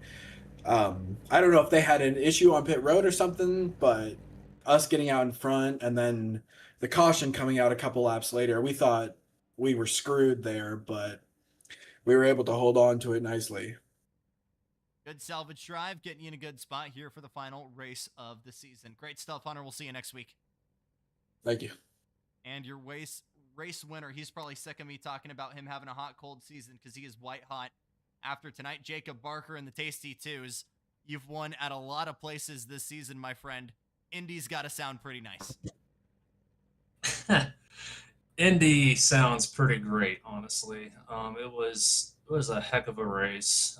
I don't know if they had an issue on pit road or something, but us getting out in front and then the caution coming out a couple laps later, we thought we were screwed there, but we were able to hold on to it nicely. Good salvage drive, getting you in a good spot here for the final race of the season. Great stuff, Hunter. We'll see you next week. Thank you. And your race winner, he's probably sick of me talking about him having a hot, cold season because he is white hot after tonight. Jacob Barker and the Tasty Twos. You've won at a lot of places this season, my friend. Indy's got to sound pretty nice. Indy sounds pretty great, honestly. It was a heck of a race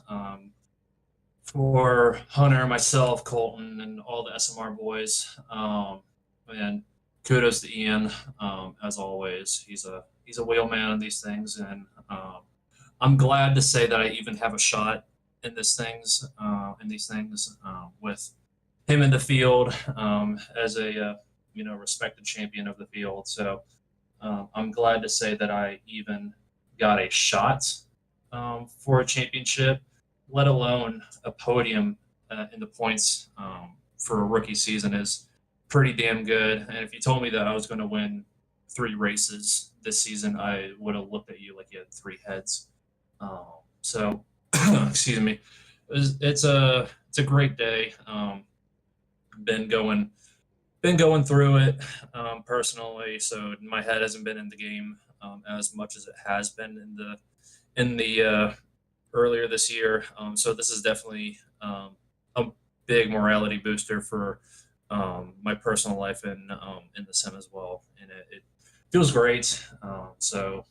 for Hunter, myself, Colton, and all the SMR boys. And kudos to Ian, as always. He's a wheelman on these things, and I'm glad to say that I even have a shot in these things, with him in the field, as a respected champion of the field. So I'm glad to say that I even got a shot for a championship, let alone a podium in the points for a rookie season is pretty damn good. And if you told me that I was going to win 3 races this season, I would have looked at you like you had 3 heads. So, excuse me, it's a great day. Been going through it personally, so my head hasn't been in the game as much as it has been in the earlier this year. So this is definitely a big morality booster for my personal life and in the sim as well, and it feels great. So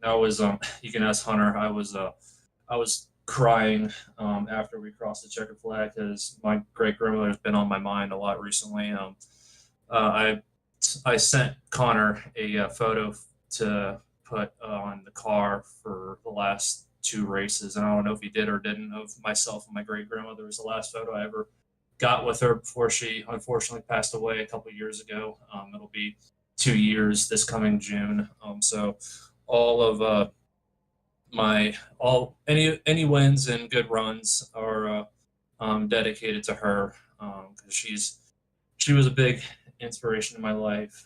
I was you can ask Hunter. I was crying after we crossed the checkered flag because my great grandmother has been on my mind a lot recently. I sent Connor a photo to put on the car for the last 2 races, and I don't know if he did or didn't, of myself and my great grandmother. It was the last photo I ever got with her before she unfortunately passed away a couple years ago. It'll be 2 years this coming June. So all of any wins and good runs are dedicated to her, because she was a big inspiration in my life,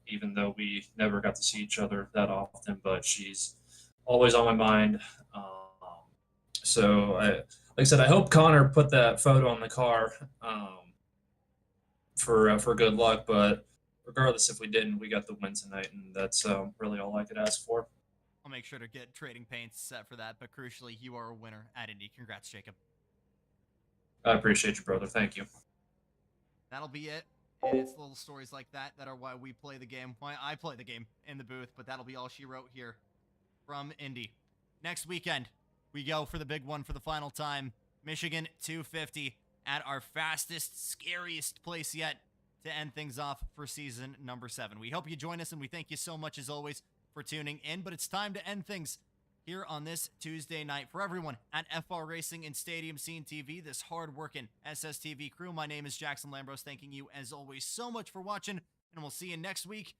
even though we never got to see each other that often, but she's always on my mind. So like I said, I hope Connor put that photo on the car for good luck, but regardless if we didn't, we got the win tonight, and that's really all I could ask for. I'll make sure to get trading paints set for that, but crucially, you are a winner at Indy. Congrats, Jacob. I appreciate you, brother. Thank you. That'll be it. And it's little stories like that that are why we play the game, why I play the game in the booth, but that'll be all she wrote here from Indy. Next weekend, we go for the big one for the final time. Michigan 250 at our fastest, scariest place yet to end things off for season number 7. We hope you join us, and we thank you so much, as always, for tuning in. But it's time to end things here on this Tuesday night. For everyone at FR Racing and Stadium Scene TV, this hard-working SSTV crew, my name is Jackson Lambros, thanking you, as always, so much for watching, and we'll see you next week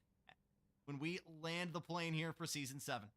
when we land the plane here for Season 7.